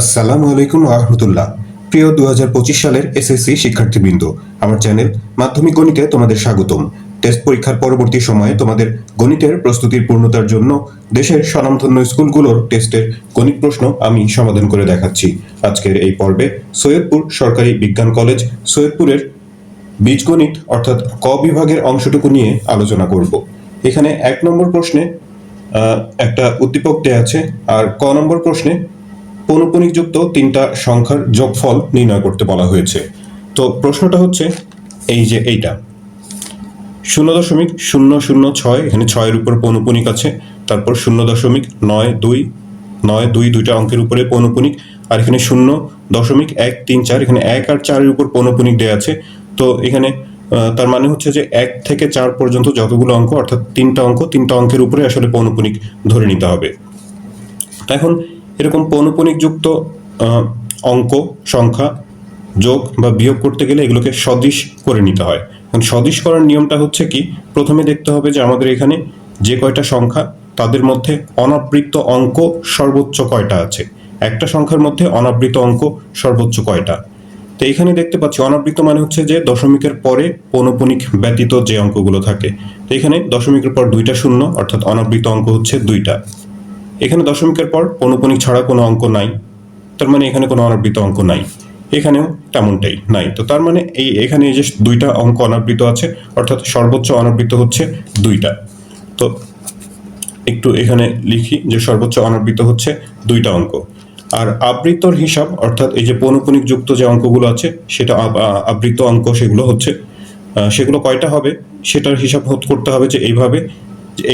আসসালামু আলাইকুম রহমতুল্লাহ। প্রিয় 2025 সালের এসএসসি শিক্ষার্থীবৃন্দ, আমার চ্যানেল মাধ্যমিক গণিতে তোমাদের স্বাগতম। টেস্ট পরীক্ষার পরবর্তী সময়ে তোমাদের গণিতের প্রস্তুতির পূর্ণতার জন্য দেশের স্বনামধন্য স্কুলগুলোর টেস্টের গণিত প্রশ্ন আমি সমাধান করে দেখাচ্ছি। আজকের এই পর্বে সৈয়দপুর সরকারি বিজ্ঞান কলেজ সৈয়দপুরের বীজগণিত অর্থাৎ ক বিভাগের অংশটুকু নিয়ে আলোচনা করব। এখানে 1 নম্বর প্রশ্নে একটা উদ্দীপক দেয়া আছে, আর ক নম্বর প্রশ্নে পৌনঃপুনিকযুক্ত 3টা সংখ্যার যোগফল নির্ণয় করতে বলা হয়েছে। তো প্রশ্নটা হচ্ছে এই যে এইটা 0.006, এখানে 6-এর উপর পৌনঃপুনিক আছে, তারপর 0.9292 দুইটা অঙ্কের উপরে পৌনঃপুনিক, আর এখানে 0.134, এখানে 1 আর 4-এর উপর পৌনঃপুনিক দেয়া আছে। তো এখানে তার মানে হচ্ছে যে 1 থেকে 4 পর্যন্ত যতগুলো অঙ্ক অর্থাৎ 3টা অঙ্কের উপরে আসলে পৌনঃপুনিক ধরে নিতে হবে। এখন এরকম পৌনঃপুনিক যুক্ত অঙ্ক সংখ্যা যোগ বা বিয়োগ করতে গেলে এগুলোকে সদিশ করে নিতে হয়। এখন সদিশ করার নিয়মটা হচ্ছে কি, প্রথমে দেখতে হবে যে আমাদের এখানে যে কয়টা সংখ্যা তাদের মধ্যে অনাবৃত্ত অঙ্ক সর্বোচ্চ কয়টা আছে, একটা সংখ্যার মধ্যে অনাবৃত অঙ্ক সর্বোচ্চ কয়টা। তো এখানে দেখতে পাচ্ছি অনাবৃত মানে হচ্ছে যে দশমিকের পরে পৌনঃপুনিক ব্যতীত যে অঙ্কগুলো থাকে। তো এখানে দশমিকের পর 2টা শূন্য অর্থাৎ অনাবৃত অঙ্ক হচ্ছে 2টা। এখানে দশমিকের পর পৌনঃপুনিক ছাড়া কোনো অঙ্ক নাই, তার মানে এখানে কোনো অনাবৃত অঙ্ক নাই। এখানেও তেমনটাই নাই। তো তার মানে এখানে এই যে 2টা অঙ্ক অনাবৃত আছে, অর্থাৎ সর্বোচ্চ অনাবৃত হচ্ছে 2টা। তো একটু এখানে লিখি যে সর্বোচ্চ অনাবৃত হচ্ছে 2টা অঙ্ক। আর আবৃতর হিসাব অর্থাৎ এই যে পৌনঃপুনিক যুক্ত যে অঙ্কগুলো আছে সেটা আবৃত অঙ্ক, সেগুলো কয়টা হবে সেটার হিসাব করতে হবে যে এইভাবে,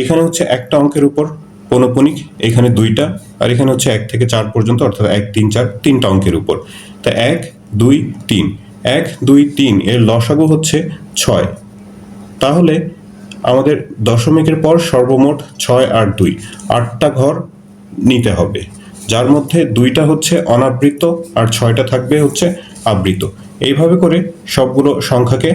এখানে হচ্ছে একটা অঙ্কের উপর পৌনঃপুনিক, এখানে 2টা, আর এখানে হচ্ছে 1 থেকে 4 পর্যন্ত অর্থাৎ 1 3 4 3টা অঙ্কের উপর। তা 1 2 3, 1 2 3 এর লসাগু হচ্ছে 6। তাহলে আমাদের দশমিকের পর সর্বমোট 6 আর 2 8টা ঘর নিতে হবে, যার মধ্যে 2টা হচ্ছে অনাবৃত আর 6টা থাকবে হচ্ছে আবৃত। এইভাবে করে সবগুলো সংখ্যাকে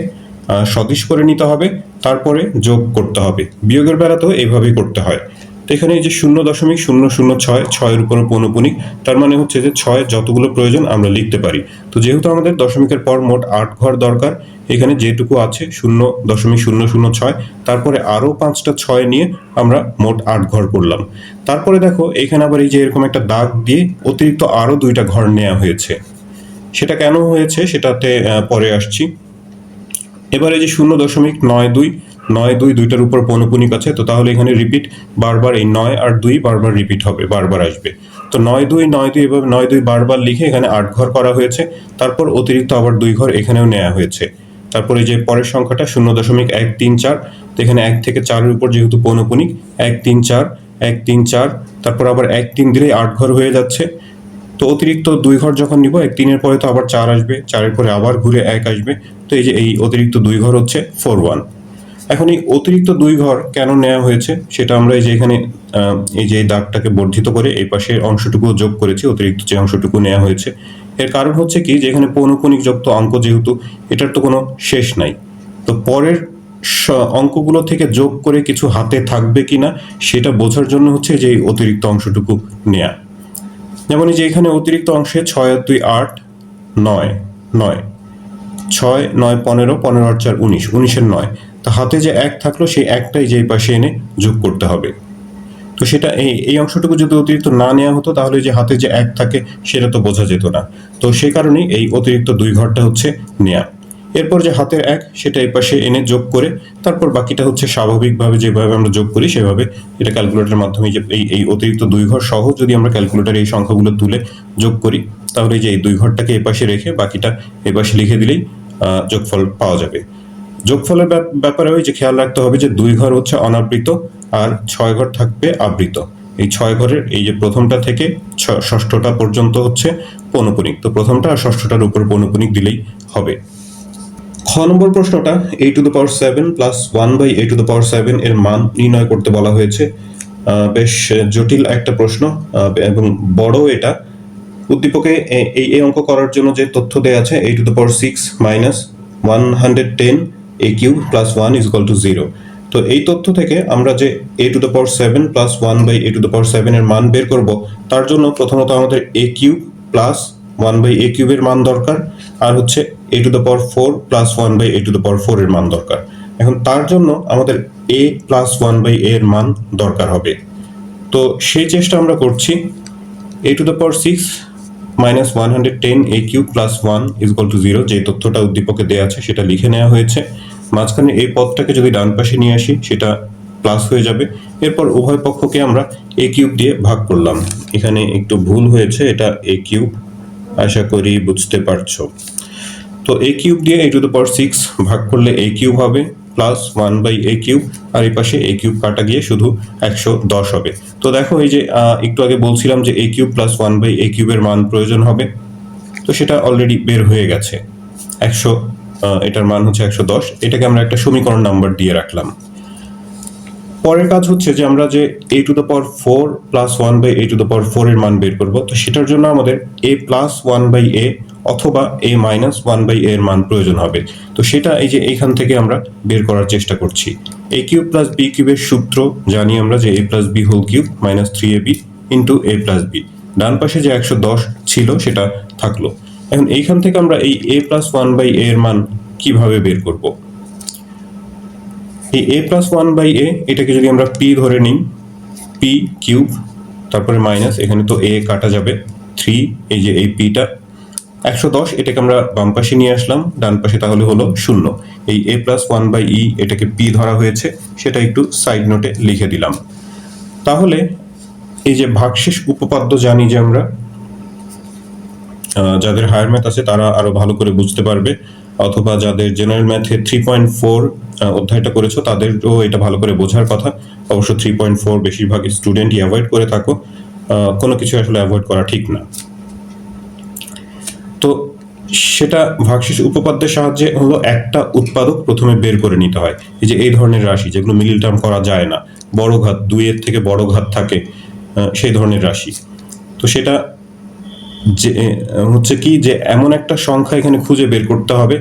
সদিশ করে নিতে হবে, তারপরে যোগ করতে হবে। বিয়োগের বেলাতেও এইভাবেই করতে হয়। তো এখানে এই যে 0.006, 6-এর উপর পৌনঃপুনিক, তার মানে হচ্ছে যে 6 যতগুলো প্রয়োজন আমরা লিখতে পারি। তো যেহেতু আমাদের দশমিকের পর মোট 8 ঘর দরকার, এখানে যেটুকু আছে 0.006, তারপরে আরও 5টা 6 নিয়ে আমরা মোট 8 ঘর করলাম। তারপরে দেখো এখানে আবার এই যে এরকম একটা দাগ দিয়ে অতিরিক্ত আরও 2টা ঘর নেওয়া হয়েছে। সেটা কেন হয়েছে সেটাতে পরে আসছি। এবারে যে 0.9292 দুইটার উপর পৌনঃপুনিক আছে, তো তাহলে এখানে রিপিট বারবার এই 9 আর 2 বারবার রিপিট হবে, বারবার আসবে। তো 9 2 এভাবে 9 2 বারবার লিখে এখানে 8 ঘর করা হয়েছে, তারপর অতিরিক্ত আবার 2 ঘর এখানেও নেওয়া হয়েছে। তারপরে যে পরের সংখ্যাটা 0.134, তো এখানে 1 থেকে 4-এর উপর যেহেতু পৌনঃপুনিক 1 3 4 1 3 4, তারপর আবার 1 3 দিলেই 8 ঘর হয়ে যাচ্ছে। তো অতিরিক্ত 2 ঘর যখন নিব, 1 3-এর পরে তো আবার 4 আসবে, 4-এর পরে আবার ঘুরে 1 আসবে। তো এই যে এই অতিরিক্ত 2 ঘর হচ্ছে 4 1। এখন এই অতিরিক্ত 2 ঘর কেন নেওয়া হয়েছে সেটা আমরা এই যে এখানে এই যে দাগটাকে বর্ধিত করে এই পাশের অংশটুকু যোগ করেছি, অতিরিক্ত যে অংশটুকু নেওয়া হয়েছে। এর কারণ হচ্ছে কি যে এখানে পৌনঃপুনিক যুক্ত অঙ্ক যেহেতু, এটার তো কোনো শেষ নাই। তো পরের অঙ্কগুলো থেকে যোগ করে কিছু হাতে থাকবে কিনা সেটা বোঝার জন্য হচ্ছে যে এই অতিরিক্ত অংশটুকু নেয়া। যেমন এই যে এখানে অতিরিক্ত অংশে 6 আর 2 8 9 9, 6 9 15, 15 আর 4 19, 19-এর 9। তো হাতে যে 1 থাকলো সেই একটাই যে পাশে এনে যোগ করতে হবে। তো সেটা এই অংশটুকু যদি অতিরিক্ত না নেওয়া হতো তাহলে যে হাতে যে 1 থাকে সেটা তো বোঝা যেত না। তো সেই কারণেই এই অতিরিক্ত 2 ঘরটা হচ্ছে নেয়া। এরপর যে হাতের 1 সেটা এই পাশে এনে যোগ করে তারপর বাকিটা হচ্ছে স্বাভাবিকভাবে যেভাবে আমরা যোগ করি সেভাবে এটা ক্যালকুলেটরের মাধ্যমে যে এই অতিরিক্ত 2 ঘর সহ যদি আমরা ক্যালকুলেটরে এই সংখ্যাগুলো তুলে যোগ করি, তাহলে যে এই 2 ঘরটাকে এই পাশে রেখে বাকিটা এই পাশে লিখে দিলেই যোগফল পাওয়া যাবে। যোগফলের ব্যাপারে ওই যে খেয়াল রাখতে হবে যে 2 ঘর হচ্ছে অনাবৃত আর 6 ঘর থাকবে আবৃত। এই 6 ঘরের এই যে প্রথমটা থেকে ষষ্ঠটা পর্যন্ত হচ্ছে পৌনঃপুনিক। তো প্রথমটা আর ষষ্ঠটার উপর পৌনঃপুনিক দিলেই হবে। খ নম্বর প্রশ্নটা a⁷ প্লাস 1/a⁷ এর মান নির্ণয় করতে বলা হয়েছে। বেশ জটিল একটা প্রশ্ন এবং বড় এটা। উদ্দীপকে এই অঙ্ক করার জন্য যে তথ্য দেয়া আছে a⁶ minus 110 a³ plus 1 is equal two 0। তো এই তথ্য থেকে আমরা যে a⁷ প্লাস 1/a⁷ এর মান বের করব, তার জন্য প্রথমত আমাদের a³ প্লাস 1/a কিউবের মান দরকার, আর হচ্ছে a two the power 4 plus 1/a two the power 4 এর মান দরকার। এখন তার জন্য আমাদের a প্লাস 1/a এর মান দরকার হবে। তো সেই চেষ্টা আমরা করছি। a two the power 6 minus 110 a cube plus 1 is equal two 0, যে তথ্যটা উদ্দীপকে দেওয়া আছে সেটা লিখে নেওয়া হয়েছে। মাঝখানে এই পদটাকে যদি ডান পাশে নিয়ে আসি সেটা প্লাস হয়ে যাবে। এরপর উভয় পক্ষকে আমরা a কিউব দিয়ে ভাগ করলাম। এখানে একটু ভুল হয়েছে, এটা a কিউব, আশা করি বুঝতে পারছো। তো a কিউব দিয়ে a টু দ্য পাওয়ার 6 ভাগ করলে a কিউব হবে প্লাস 1/a কিউব, আর এই পাশে a কিউব কাটা গিয়ে শুধু 110 হবে। তো দেখো এই যে একটু আগে বলছিলাম যে a কিউব প্লাস 1/a কিউবের মান প্রয়োজন হবে, তো সেটা অলরেডি বের হয়ে গেছে। 100, এটার মান হচ্ছে 110। এটাকে আমরা একটা সমীকরণ নাম্বার দিয়ে রাখলাম। পরের কাজ হচ্ছে যে আমরা যে a two the power 4 plus 1/a two the power 4 এর মান বের করব। তো সেটার জন্য আমাদের a প্লাস 1/a অথবা a মাইনাস 1/a এর মান প্রয়োজন হবে। তো সেটা এই যে এইখান থেকে আমরা বের করার চেষ্টা করছি। a কিউব প্লাস b কিউবের সূত্র জানি আমরা যে a plus b whole cube minus 3ab into a plus b। ডান পাশে যে 110 ছিল সেটা থাকলো। এখন এইখান থেকে আমরা এই a প্লাস 1/a এর মান কিভাবে বের করব? এই a প্লাস 1/a এটাকে যদি আমরা p ধরে নিই, p কিউব, তারপরে মাইনাস, এখানে তো a কাটা যাবে, 3, এই যে এই pটা 110, এটাকে আমরা বাম পাশে নিয়ে আসলাম, ডান পাশে তাহলে হলো 0। এই a প্লাস 1/e এটাকে p ধরা হয়েছে, সেটা একটু সাইড নোটে লিখে দিলাম। তাহলে এই যে ভাগশেষ উপপাদ্য জানি যে আমরা, যাদের হায়ার ম্যাথ আছে তারা আরো ভালো করে বুঝতে পারবে, অথবা যাদের জেনারেল ম্যাথে 3.4 অধ্যায়টা করেছো তাদেরও এটা ভালো করে বোঝার কথা। অবশ্য 3.4 বেশিরভাগ স্টুডেন্টই অ্যাভয়েড করে থাকো, কোনো কিছু আসলে অ্যাভয়েড করা ঠিক না। তো সেটা ভাগশেষ উপপাদ্যের সাহায্যে হলো একটা উৎপাদক প্রথমে বের করে নিতে হয়। এই যে এই ধরনের রাশি যেগুলো মিডল টার্ম করা যায় না, বড় ঘাত 2 এর থেকে বড় ঘাত থাকে, সেই ধরনের রাশি। তো সেটা যে হচ্ছে কি যে এমন একটা সংখ্যা এখানে খুঁজে বের করতে হবে,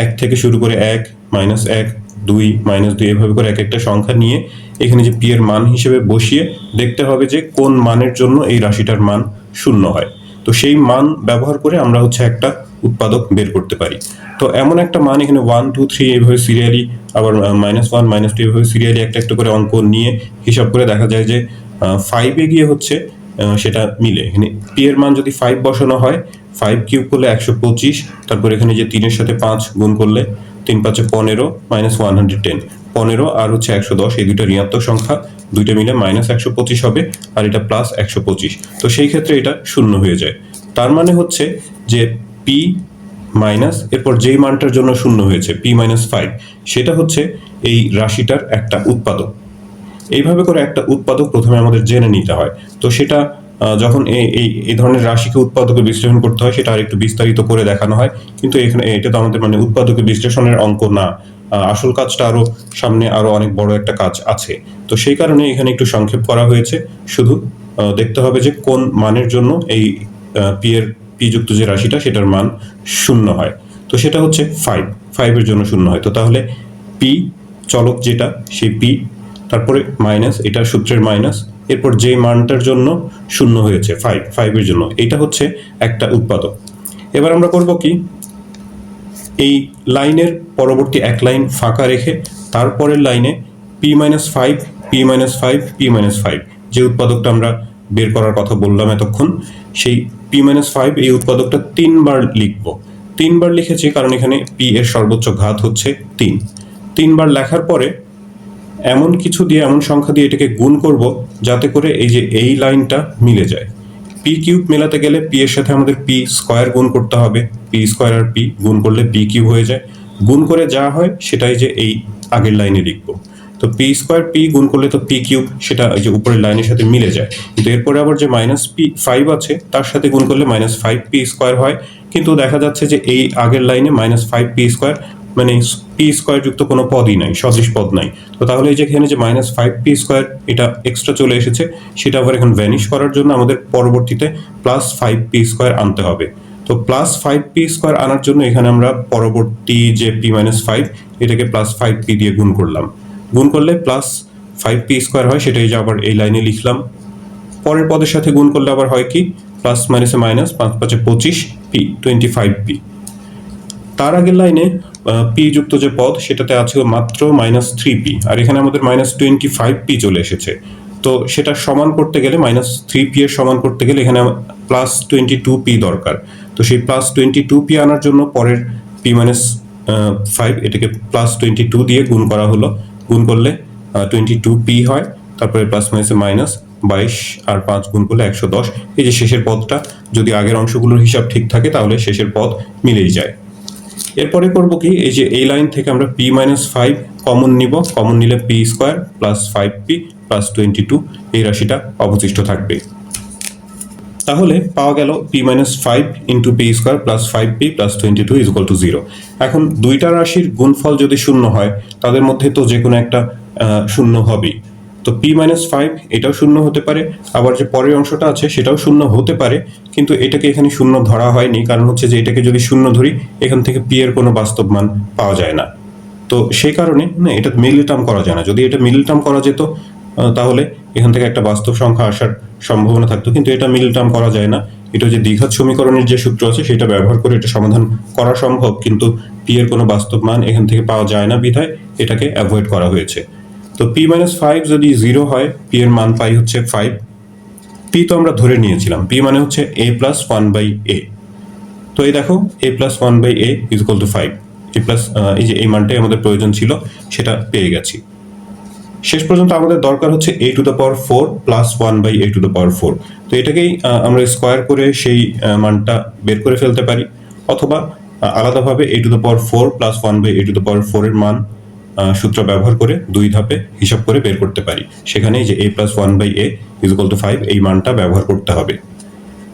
1 থেকে শুরু করে 1, মাইনাস 1, 2, মাইনাস 2, এভাবে করে এক একটা সংখ্যা নিয়ে এখানে যে p এর মান হিসেবে বসিয়ে দেখতে হবে যে কোন মানের জন্য এই রাশিটার মান 0 হয়। তো সেই মান ব্যবহার করে আমরা হচ্ছে একটা উৎপাদক বের করতে পারি। তো এমন একটা মান এখানে 1, 2, 3 এইভাবে সিরিয়ালি, আবার -1, -2 এইভাবে সিরিয়ালি একটা একটা করে অঙ্ক নিয়ে হিসাব করে দেখা যায় যে 5 এ গিয়ে হচ্ছে সেটা মিলে। এখানে p এর মান যদি 5 বসানো হয়, 5 কিউব করলে 125, তারপর এখানে যে 3 এর সাথে 5 গুণ করলে 3 5 15 মাইনাস 110, 15 আর হচ্ছে 110, এই দুটো ঋণাত্মক সংখ্যা, দুইটা মিলে মাইনাস 125 হবে, আর এটা প্লাস 125। তো সেই ক্ষেত্রে এটা 0 হয়ে যায়। তার মানে হচ্ছে যে p মাইনাস এরপর যেই মানটার জন্য 0 হয়েছে p মাইনাস 5, সেটা হচ্ছে এই রাশিটার একটা উৎপাদক। এইভাবে করে একটা উৎপাদক প্রথমে আমাদের জেনে নিতে হয়। তো সেটা যখন এই ধরনের রাশিকে উৎপাদকে বিশ্লেষণ করতে হয় সেটা আরেকটু বিস্তারিত করে দেখানো হয়, কিন্তু এখানে এটা তো আমাদের মানে উৎপাদকে বিশ্লেষণের অঙ্ক না, আসল কাজটা আরো সামনে আরো অনেক বড় একটা কাজ আছে। তো সেই কারণে এখানে একটু সংক্ষেপ করা হয়েছে। শুধু দেখতে হবে যে কোন মানের জন্য এই p যুক্ত যে রাশিটা সেটার মান 0 হয়। তো সেটা হচ্ছে 5 এর জন্য 0 হয়। তো তাহলে p চলক যেটা, সেই p, তারপরে মাইনাস, এটা সূত্রের মাইনাস, এরপর যে মানটার জন্য 0 হয়েছে 5 এর জন্য, এটা হচ্ছে একটা উৎপাদক। এবার আমরা করব কি, এই লাইনের পরবর্তী এক লাইন ফাঁকা রেখে তারপরের লাইনে p minus 5, p minus 5, p minus 5, যে উৎপাদকটা আমরা বের করার কথা বললাম এতক্ষণ, সেই p মাইনাস 5 এই উৎপাদকটা 3 বার লিখব। 3 বার লিখেছি কারণ এখানে p এর সর্বোচ্চ ঘাত হচ্ছে 3। 3 বার লেখার পরে এমন কিছু দিয়ে, এমন সংখ্যা দিয়ে এটাকে গুণ করব যাতে করে এই যে এই লাইনটা মিলে যায়। p কিউব মেলাতে গেলে p এর সাথে আমাদের p স্কয়ার গুণ করতে হবে, p স্কয়ার আর p গুণ করলে p কিউব হয়ে যায়। গুণ করে যা হয় সেটাই যে এই আগের লাইনে লিখব। তো p স্কয়ার p গুণ করলে তো p কিউব, সেটা এই যে উপরের লাইনের সাথে মিলে যায়। কিন্তু এরপরে আবার যে মাইনাস p5 আছে তার সাথে গুণ করলে মাইনাস 5p স্কয়ার হয়, কিন্তু দেখা যাচ্ছে যে এই আগের লাইনে মাইনাস 5p স্কয়ার মানে p স্কয়ার যুক্ত কোনো পদই নাই, সদৃশ পদ নাই। তো তাহলে এই যে এখানে যে মাইনাস 5p স্কয়ার এটা এক্সট্রা চলে এসেছে, সেটা আবার এখন ভ্যানিশ করার জন্য আমাদের পরবর্তীতে প্লাস 5p স্কয়ার আনতে হবে। তো প্লাস 5p স্কয়ার আনার জন্য এখানে আমরা পরবর্তী যে p মাইনাস 5 এটাকে প্লাস 5p দিয়ে গুণ করলাম। গুণ করলে প্লাস 5p স্কয়ার হয়, সেটাই যে আবার এই লাইনে লিখলাম। পরের পদের সাথে গুণ করলে আবার হয় কি, প্লাস মাইনাসে মাইনাস, 5 5 25 পি 25 পি। তার আগের লাইনে পি যুক্ত যে পদ সেটাতে আছে মাত্র -3p, আর এখানে আমাদের -25p চলে এসেছে। তো সেটা সমান করতে গেলে -3p এর সমান করতে গেলে এখানে +22p দরকার। তো সেই +22p আনার জন্য পরের p-5 এটাকে +22 দিয়ে গুণ করা হলো। গুণ করলে 22p হয়, তারপরে প্লাস মাইনাসে মাইনাস 22 আর 5 গুণ করলে 110। এই যে শেষের পদটা, যদি আগের অংশগুলোর হিসাব ঠিক থাকে তাহলে শেষের পদ মিলেই যায়। এরপরে করব কি, এই যে এই লাইন থেকে আমরা p-5 কমন নিব, কমন নিলে p² প্লাস 5p প্লাস 22 এই রাশিটা অবশিষ্ট থাকবে। তাহলে পাওয়া গেল p-5 into p² plus 5p plus 22 is equal two 0। এখন দুইটা রাশির গুণফল যদি শূন্য হয়, তাদের মধ্যে তো যে কোনো একটা শূন্য হবেই। তো p-5 এটাও শূন্য হতে পারে, আবার যে পরের অংশটা আছে সেটাও শূন্য হতে পারে, কিন্তু এটাকে এখানে শূন্য ধরা হয়নি, কারণ হচ্ছে যে এটাকে যদি শূন্য ধরি এখান থেকে p এর কোনো বাস্তব মান পাওয়া যায় না। তো সেই কারণে না, এটা মিডল টার্ম করা যায় না। যদি এটা মিডল টার্ম করা যেত তাহলে এখান থেকে একটা বাস্তব সংখ্যা আসার সম্ভাবনা থাকতো, কিন্তু এটা মিডল টার্ম করা যায় না। এটা যে দ্বিঘাত সমীকরণের যে সূত্র আছে সেটা ব্যবহার করে এটা সমাধান করা সম্ভব, কিন্তু p এর কোনো বাস্তব মান এখান থেকে পাওয়া যায় না বিধায় এটাকে অ্যাভয়েড করা হয়েছে। তো p-5 যদি 0 হয়, p এর মান পাই হচ্ছে 5। p তো আমরা ধরে নিয়েছিলাম, p মানে হচ্ছে a প্লাস 1/a। তো এই দেখো a plus 1/a is equal two 5। এই যে এই মানটাই আমাদের প্রয়োজন ছিল, সেটা পেয়ে গেছি। শেষ পর্যন্ত আমাদের দরকার হচ্ছে a⁴ প্লাস 1/a⁴। তো এটাকেই আমরা স্কোয়ার করে সেই মানটা বের করে ফেলতে পারি, অথবা আলাদাভাবে a⁴ প্লাস 1/a⁴ এর মান সূত্র ব্যবহার করে দুই ধাপে হিসাব করে বের করতে পারি। সেখানে যে a plus 1/a is equal two 5 এই মানটা ব্যবহার করতে হবে।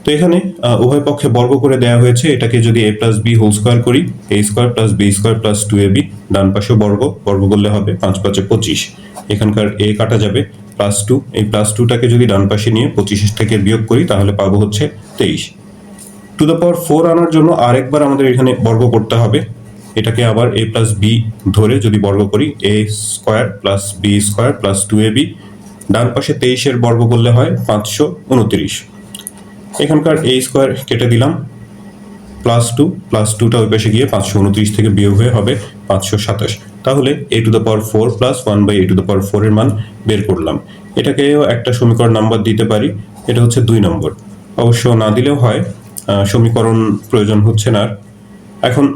তো এখানে উভয় পক্ষে বর্গ করে দেওয়া হয়েছে। এটাকে যদি a plus b whole square করি, a² plus b² plus 2ab, ডান পাশে বর্গ করলে হবে 5 5 25। এখানকার a কাটা যাবে, +2। এই +2টাকে যদি ডান পাশে নিয়ে 25 থেকে বিয়োগ করি তাহলে পাবো হচ্ছে 23। টু দ্য পাওয়ার 4 আনার জন্য আরেকবার আমাদের এখানে বর্গ করতে হবে। এটাকে আবার a প্লাস b ধরে যদি বর্গ করি, a² plus b² plus 2ab, ডান পাশে 23 এর বর্গ করলে হয় 529। এখানকার a² কেটে দিলাম, +2টা ওই পাশে গিয়ে 529 থেকে বিয়োগ হয়ে হবে 527। তাহলে a⁴ প্লাস 1/a⁴ এর মান বের করলাম। এটাকেও একটা সমীকরণ নাম্বার দিতে পারি, এটা হচ্ছে 2 নম্বর। অবশ্য না দিলেও হয়, সমীকরণ প্রয়োজন হচ্ছে না। এখন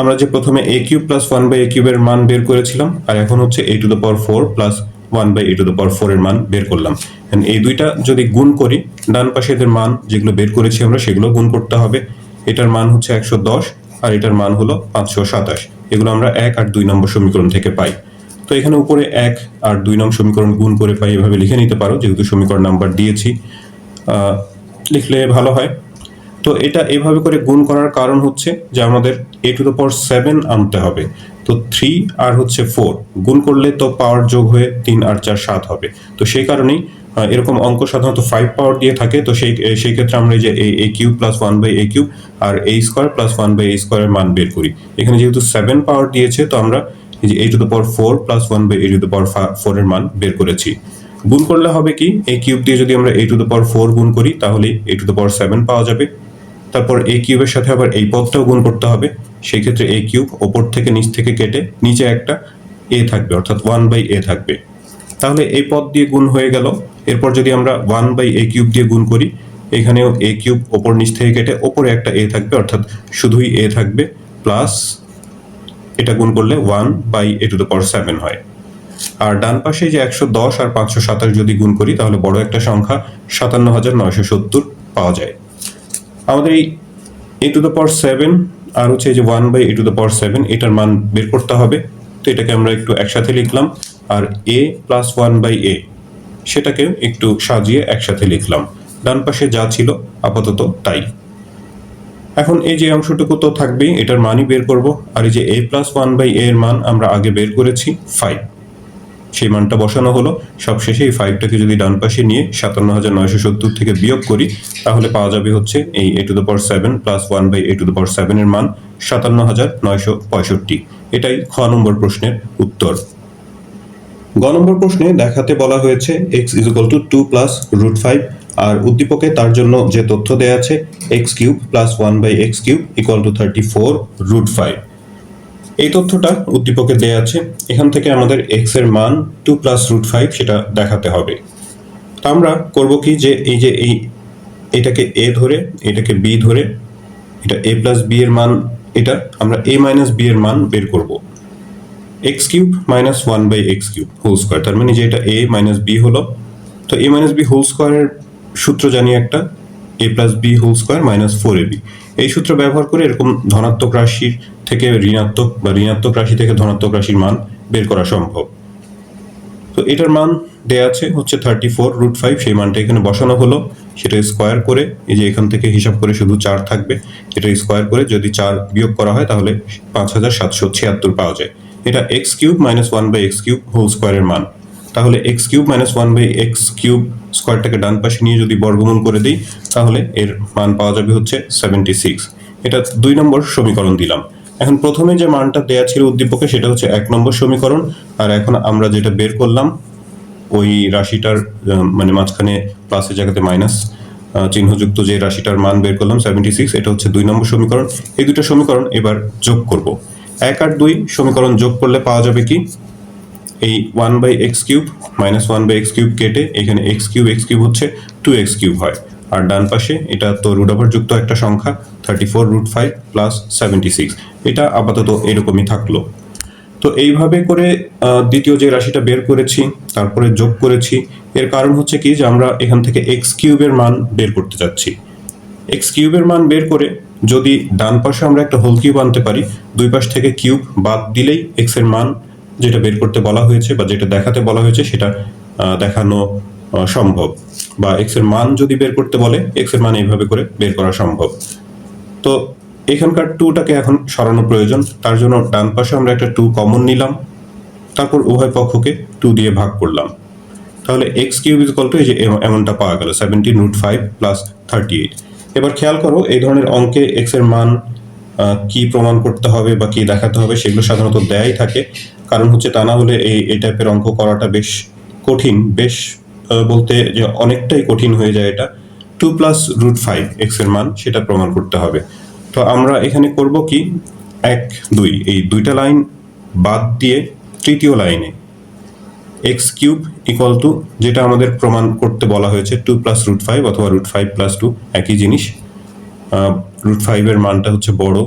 আমরা যে প্রথমে a³ প্লাস 1/a³ এর মান বের করেছিলাম, আর এখন হচ্ছে a⁴ প্লাস 1/a⁴ এর মান বের করলাম। এই দুইটা যদি গুণ করি, ডান পাশে এদের মান যেগুলো বের করেছি আমরা সেগুলো গুণ করতে হবে। এটার মান হচ্ছে 110 আর এটার মান হলো 527। এগুলো আমরা 1 আর 2 নম্বর সমীকরণ থেকে পাই। তো এখানে উপরে 1 আর 2 নং সমীকরণ গুণ করে পাই, এভাবে লিখে নিতে পারো, যেহেতু সমীকরণ নাম্বার দিয়েছি লিখলে ভালো হয়। তো এটা এভাবে করে গুণ করার কারণ হচ্ছে যে আমাদের a⁴ আনতে হবে। তো 3 আর হচ্ছে 4 গুণ করলে তো পাওয়ার যোগ হয়ে 3 আর 4 7 হবে। তো সেই কারণেই এরকম অঙ্ক সাধারণত 5 পাওয়ার দিয়ে থাকে। তো সেই ক্ষেত্রে আমরা এই যে a³ প্লাস 1/a³ আর a² প্লাস 1/a² এর মান বের করি। এখানে যেহেতু 7 পাওয়ার দিয়েছে, তো আমরা এই যে a⁴ প্লাস 1/a⁴ এর মান বের করেছি। গুণ করলে হবে কি, a³ দিয়ে যদি আমরা a⁴ গুণ করি তাহলে a⁴ পাওয়া যাবে। তারপর a³ এর সাথে আবার এই পদটাও গুণ করতে হবে। সেই ক্ষেত্রে a³ ওপর থেকে নিচ থেকে কেটে নিচে একটা a থাকবে, অর্থাৎ 1/a থাকবে। তাহলে এই পদ দিয়ে গুণ হয়ে গেল। এরপর যদি আমরা 1/a³ দিয়ে গুণ করি, এখানেও a³ ওপর নিচ থেকে কেটে ওপরে একটা a থাকবে, অর্থাৎ শুধুই a থাকবে, প্লাস এটা গুণ করলে 1/a⁴ হয়। আর ডান পাশে যে 110 আর 527 যদি গুণ করি তাহলে বড় একটা সংখ্যা 57,970 পাওয়া যায়। আমাদের এই a⁴ আর হচ্ছে এই যে 1/a⁴ এটার মান বের করতে হবে। তো এটাকে আমরা একটু একসাথে লিখলাম, আর a প্লাস 1/a সেটাকে একটু সাজিয়ে একসাথে লিখলাম। ডান পাশে যা ছিল আপাতত তাই। এখন এই যে অংশটুকু তো থাকবেই, এটার মানই বের করব। আর এই যে a প্লাস 1/a এর মান আমরা আগে বের করেছি 5, সেই মানটা বসানো হলো। সবশেষে এই 5টাকে যদি ডান পাশে নিয়ে 57,970 থেকে বিয়োগ করি তাহলে পাওয়া যাবে হচ্ছে এই a⁴ প্লাস 1/a⁴ এর মান 57,965। এটাই খ নম্বর প্রশ্নের উত্তর। গ নম্বর প্রশ্নে দেখাতে বলা হয়েছে x = 2 + √5 আর উদ্দীপকে তার জন্য যে তথ্য দেয়া আছে x cube plus 1/x cube equal to 34√5। এই তথ্যটা উদ্দীপকে দেয়া আছে, এখান থেকে আমাদের এক্স এর মান 2+√5 সেটা দেখাতে হবে। তো আমরা করব কি, যে এটাকে এ ধরে, এটাকে বি ধরে, এটা a প্লাস বি এর মান, এটা আমরা a মাইনাস বি এর মান বের করব। X cube minus 1/x cube whole square, তার মানে যে এটা a মাইনাস বি হলো। তো a মাইনাস বি হোল স্কোয়ারের সূত্র জানি একটা, a plus B whole square minus 4ab। এই সূত্র ব্যবহার করে এরকম ধনাত্মক রাশির থেকে ঋণাত্মক বা ঋণাত্মক রাশি থেকে ধনাত্মক রাশির মান বের করা সম্ভব। তো এটার মান দেয়া আছে হচ্ছে 34√5, সেই মানটা এখানে বসানো হলো, সেটা স্কোয়ার করে, এই যে এখান থেকে হিসাব করে শুধু 4 থাকবে, এটা স্কোয়ার করে যদি 4 বিয়োগ করা হয় তাহলে 5776 পাওয়া যায়। এটা x cube minus 1/x cube whole স্কোয়ারের মান। তাহলে x cube minus 1/x cube স্কোয়ারটাকে ডান পাশে নিয়ে যদি বর্গমূল করে দিই তাহলে এর মান পাওয়া যাবে হচ্ছে 76। এটা 2 নম্বর সমীকরণ দিলাম। এখন প্রথমে যে মানটা দেয়া ছিল উদ্দীপকে সেটা হচ্ছে 1 নম্বর সমীকরণ, আর এখন আমরা যেটা বের করলাম ওই রাশিটার মানে মাঝখানে প্লাসের জায়গাতে মাইনাস চিহ্নযুক্ত যে রাশিটার মান বের করলাম 76, এটা হচ্ছে 2 নম্বর সমীকরণ। এই দুটো সমীকরণ এবার যোগ করব। 1 আর 2 সমীকরণ যোগ করলে পাওয়া যাবে কি, এই 1/x cube minus 1/x cube কেটে এখানে x কিউব হচ্ছে 2x কিউব হয়, আর ডান পাশে এটা তো রুট ওভার যুক্ত একটা সংখ্যা 34√5 প্লাস 76, এটা আপাতত এরকমই থাকলো। তো এইভাবে করে দ্বিতীয় যে রাশিটা বের করেছি তারপরে যোগ করেছি, এর কারণ হচ্ছে কি যে আমরা এখান থেকে এক্স কিউবের মান বের করতে যাচ্ছি। এক্স কিউবের মান বের করে যদি ডান পাশে আমরা একটা হোল কিউব আনতে পারি, দুই পাশ থেকে কিউব বাদ দিলেই এক্স এর মান যেটা বের করতে বলা হয়েছে বা যেটা দেখাতে বলা হয়েছে সেটা দেখানো সম্ভব। বা এক্স এর মান যদি বের করতে বলে এক্স এর মান এইভাবে করে বের করা সম্ভব। তো এখানকার 2টাকে এখন সরানো প্রয়োজন, তার জন্য ডান পাশে আমরা একটা 2 কমন নিলাম, তারপর উভয় পক্ষকে 2 দিয়ে ভাগ করলাম। তাহলে x cube is equal two, এই যে এমনটা পাওয়া গেল 17√5 প্লাস 38। এবার খেয়াল করো এই ধরনের অঙ্কে এক্স এর মান কি প্রমাণ করতে হবে বা কি দেখাতে হবে সেগুলো সাধারণত দেয়াই থাকে, কারণ হচ্ছে তা না হলে এই টাইপের অঙ্ক করাটা বেশ কঠিন, বেশ বলতে যে অনেকটাই কঠিন হয়ে যায়। এটা 2+√5 এক্স এর মান সেটা প্রমাণ করতে হবে। তো আমরা এখানে করব কি, 1 2 এই দুইটা লাইন বাদ দিয়ে তৃতীয় লাইনে এক্স কিউব ইকুয়াল টু, যেটা আমাদের প্রমাণ করতে বলা হয়েছে 2+√5 অথবা √5+2 একই জিনিস। √5 এর মানটা হচ্ছে বড়,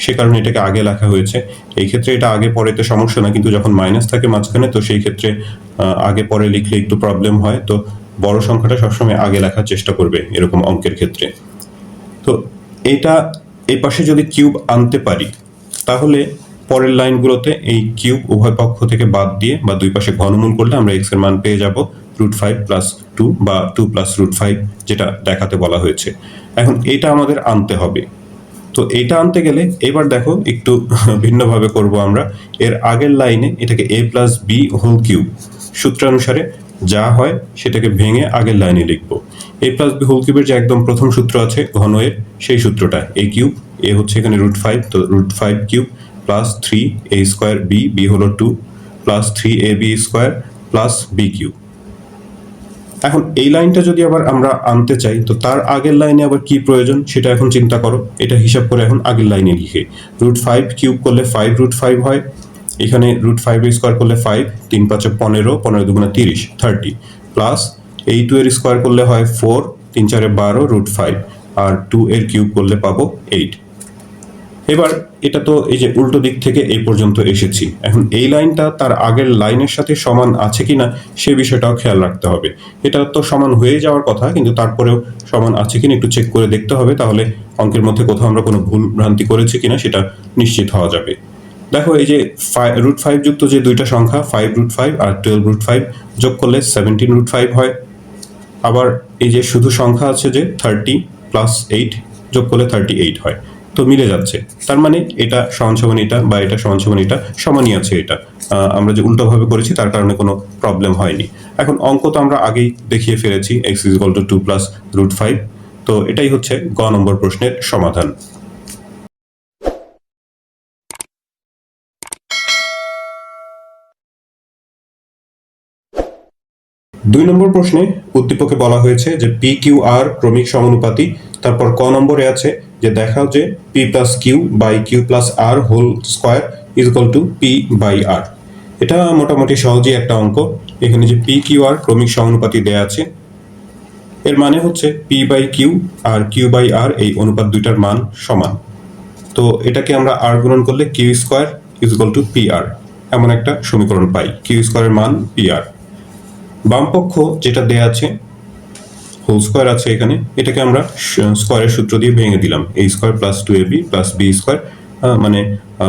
সে কারণে এটাকে আগে লেখা হয়েছে। এই ক্ষেত্রে এটা আগে পরেতে সমস্যা না, কিন্তু যখন মাইনাস থাকে মাঝখানে তো সেই ক্ষেত্রে আগে পরে লিখলে একটু প্রবলেম হয়। তো বড় সংখ্যাটা সবসময় আগে লেখার চেষ্টা করবে এরকম অঙ্কের ক্ষেত্রে। তো এটা এই পাশে যদি কিউব আনতে পারি তাহলে পরের লাইনগুলোতে এই কিউব উভয় পক্ষ থেকে বাদ দিয়ে বা দুই পাশে ঘনমূল করলে আমরা এক্স এর মান পেয়ে যাব √5+2 বা 2+√5 যেটা দেখাতে বলা হয়েছে। এখন এটা আমাদের আনতে হবে। তো এটা আনতে গেলে এবার দেখো একটু ভিন্নভাবে করব আমরা। এর আগের লাইনে এটাকে a plus B whole cube সূত্রানুসারে যা হয় সেটাকে ভেঙে আগের লাইনে লিখবো। a প্লাস বি হোল কিউবের যে একদম প্রথম সূত্র আছে ঘন এর, সেই সূত্রটা a কিউব, a হচ্ছে এখানে √5, তো √5 cube plus 3a square b হলো 2 plus 3ab square plus b cube. এখন এই লাইনটা যদি আবার আমরা আনতে চাই তো তার আগের লাইনে আবার কি প্রয়োজন সেটা এখন চিন্তা করো। এটা হিসাব করে এখন আগের লাইনে লিখে √5 কিউব করলে 5√5 হয়, এখানে √5 এর স্কোয়ার করলে 5, 3 5 15, 15 দুগুণা 30, 30 প্লাস এই 2 এর স্কোয়ার করলে হয় 4, 3 4 12, √5 আর 2 এর কিউব করলে পাবো 8। এবার এটা তো এই যে উল্টো দিক থেকে এই পর্যন্ত এসেছি, এখন এই লাইনটা তার আগের লাইনের সাথে সমান আছে কিনা সে বিষয়টাও খেয়াল রাখতে হবে। এটা তো সমান হয়ে যাওয়ার কথা, কিন্তু তারপরেও সমান আছে কিনা একটু চেক করে দেখতে হবে, তাহলে অঙ্কের মধ্যে কোথাও আমরা কোনো ভুল ভ্রান্তি করেছি কিনা সেটা নিশ্চিত হওয়া যাবে। দেখো এই যে √5 যুক্ত যে দুইটা সংখ্যা 5√5 আর 12√5 যোগ করলে 17√5 হয়। আবার এই যে শুধু সংখ্যা আছে যে 30 প্লাস 8 যোগ করলে 38 হয়, তো মিলে যাচ্ছে। তার মানে এটা সমান সমান এটা বা এটা সমান সমান এটা সমানই আছে। এটা আমরা যে উল্টোভাবে করেছি তার কারণে কোনো প্রবলেম হয়নি। এখন অঙ্ক তো আমরা আগেই দেখিয়ে ফেলেছি x = 2+√5, তো এটাই হচ্ছে গ নম্বর প্রশ্নের সমাধান। 2 নম্বর প্রশ্নে উদ্দীপকে বলা হয়েছে যে পি কিউ আর ক্রমিক সমানুপাতি, তারপর ক নম্বরে আছে যে দেখাও যে P plus Q by Q plus R whole square is equal to P by R. এটা মোটামুটি সহজই একটা অঙ্ক। এখানে যে পি কিউ আর ক্রমিক সমানুপাতি দেয়া আছে, এর মানে হচ্ছে পি বাই কিউ আর কিউ বাই আর এই অনুপাত দুইটার মান সমান। তো এটাকে আমরা আর গুণন করলে Q square is equal to P R, এমন একটা সমীকরণ পাই। কিউ স্কোয়ারের মান পি আর। বাম পক্ষ যেটা দেয়া আছে হোল স্কোয়ার আছে এখানে, এটাকে আমরা স্কোয়ারের সূত্র দিয়ে ভেঙে দিলাম। A square plus 2ab plus B square, মানে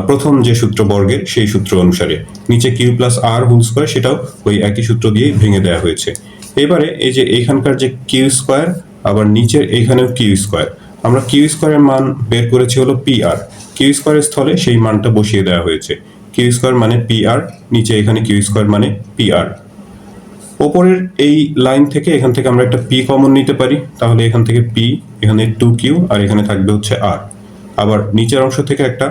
প্রথম যে সূত্র বর্গের সেই সূত্র অনুসারে। নিচে কিউ প্লাস আর হোল স্কোয়ার, সেটাও ওই একই সূত্র দিয়ে ভেঙে দেওয়া হয়েছে। এবারে এই যে এখানকার যে কিউ স্কোয়ার, আবার নিচের এইখানেও কিউ স্কোয়ার, আমরা কিউ স্কোয়ারের মান বের করেছি হলো পি আর। কিউ স্কোয়ারের স্থলে সেই মানটা বসিয়ে দেওয়া হয়েছে। কিউ স্কোয়ার মানে পি আর, নিচে এখানে কিউ স্কোয়ার মানে পি আর। ওপরের এই লাইন থেকে এখান থেকে আমরা একটা পি কমন নিতে পারি, তাহলে এখান থেকে পি, এখানে 2q আর এখানে থাকবে হচ্ছে আর। আবার নিচের অংশ থেকে একটা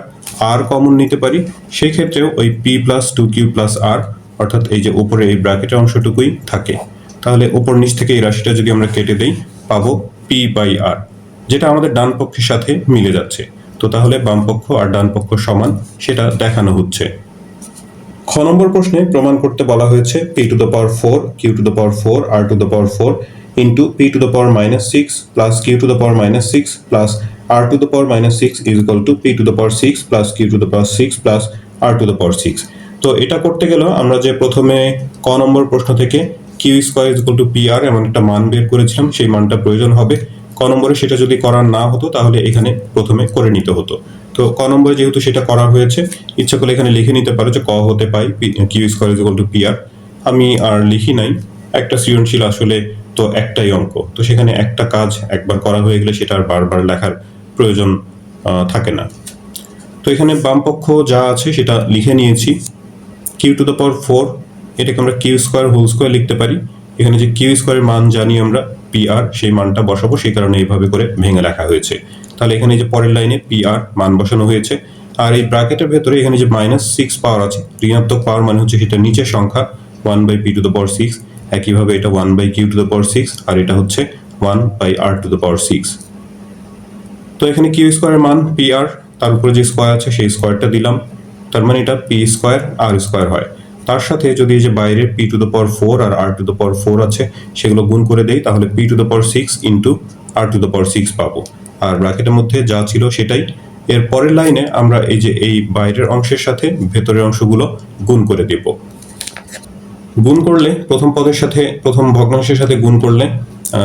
আর কমন নিতে পারি, সেই ক্ষেত্রেও ওই পি প্লাস 2q প্লাস আর, অর্থাৎ এই যে উপরে এই ব্র্যাকেটের অংশটুকুই থাকে। তাহলে ওপর নিচ থেকে এই রাশিটা যদি আমরা কেটে দেই, পাবো পি বাই আর, যেটা আমাদের ডান পক্ষের সাথে মিলে যাচ্ছে। তো তাহলে বাম পক্ষ আর ডান পক্ষ সমান, সেটা দেখানো হচ্ছে। খ নম্বর প্রশ্নে প্রমাণ করতে বলা হয়েছে p to the power 4 q to the power 4 r to the power 4 into p to the power -6 plus q to the power -6 plus r to the power -6 is equal to p to the power 6 plus q to the power 6 plus r to the power 6। তো এটা করতে গেলে আমরা যে প্রথমে ক নম্বর প্রশ্ন থেকে Q square is equal to P R এমন একটা মান বের করেছিলাম, সেই মানটা প্রয়োজন হবে। ক নম্বরে সেটা যদি করার না হতো তাহলে এখানে প্রথমে করে নিতে হতো। তো ক নম্বরে যেহেতু সেটা করা হয়েছে, ইচ্ছা করলে এখানে লিখে নিতে পারো যে ক হতে পাই Q square is equal to P R. আমি আর লিখি নাই, একটা সৃজনশীল আসলে তো একটাই অঙ্ক, তো সেখানে একটা কাজ একবার করা হয়ে গেলে সেটা আর বারবার লেখার প্রয়োজন থাকে না। তো এখানে বাম পক্ষ যা আছে সেটা লিখে নিয়েছি। কিউ টু দ্য পাওয়ার 4, এটাকে আমরা কিউ স্কোয়ার হোল স্কোয়ার লিখতে পারি। এখানে যে কিউ স্কোয়ারের মান জানি আমরা পি আর, সেই মানটা বসাবো, সেই কারণে এইভাবে করে ভেঙে লেখা হয়েছে। তাহলে এখানে যে পরের লাইনে পি আর মান বসানো হয়েছে, আর এই ব্র্যাকেটের ভেতরে এখানে যে -6 পাওয়ার আছে, ঋণাত্মক পাওয়ার মানে হচ্ছে সেটা নিচের সংখ্যা 1 by p to the power 6। একইভাবে এটা 1 by q to the power 6, আর এটা হচ্ছে 1 by r to the power 6। তো এখানে কিউ স্কোয়ারের মান পি আর, তার উপরে যে স্কোয়ার আছে সেই স্কোয়ারটা দিলাম, তার মানে এটা পি স্কোয়ার আর স্কোয়ার হয়। তার সাথে যদি এই যে বাইরে পি টু দ্য পাওয়ার 4 আর আর টু দ্য পাওয়ার 4 আছে সেগুলো গুণ করে দেই, তাহলে p to the power 6 into r to the power 6 পাবো। আর ব্র্যাকেটের মধ্যে যা ছিল সেটাই। এর পরের লাইনে আমরা এই যে এই বাইরের অংশের সাথে ভেতরের অংশগুলো গুণ করে দেব। গুণ করলে প্রথম পদের সাথে, প্রথম ভগ্নাংশের সাথে গুণ করলে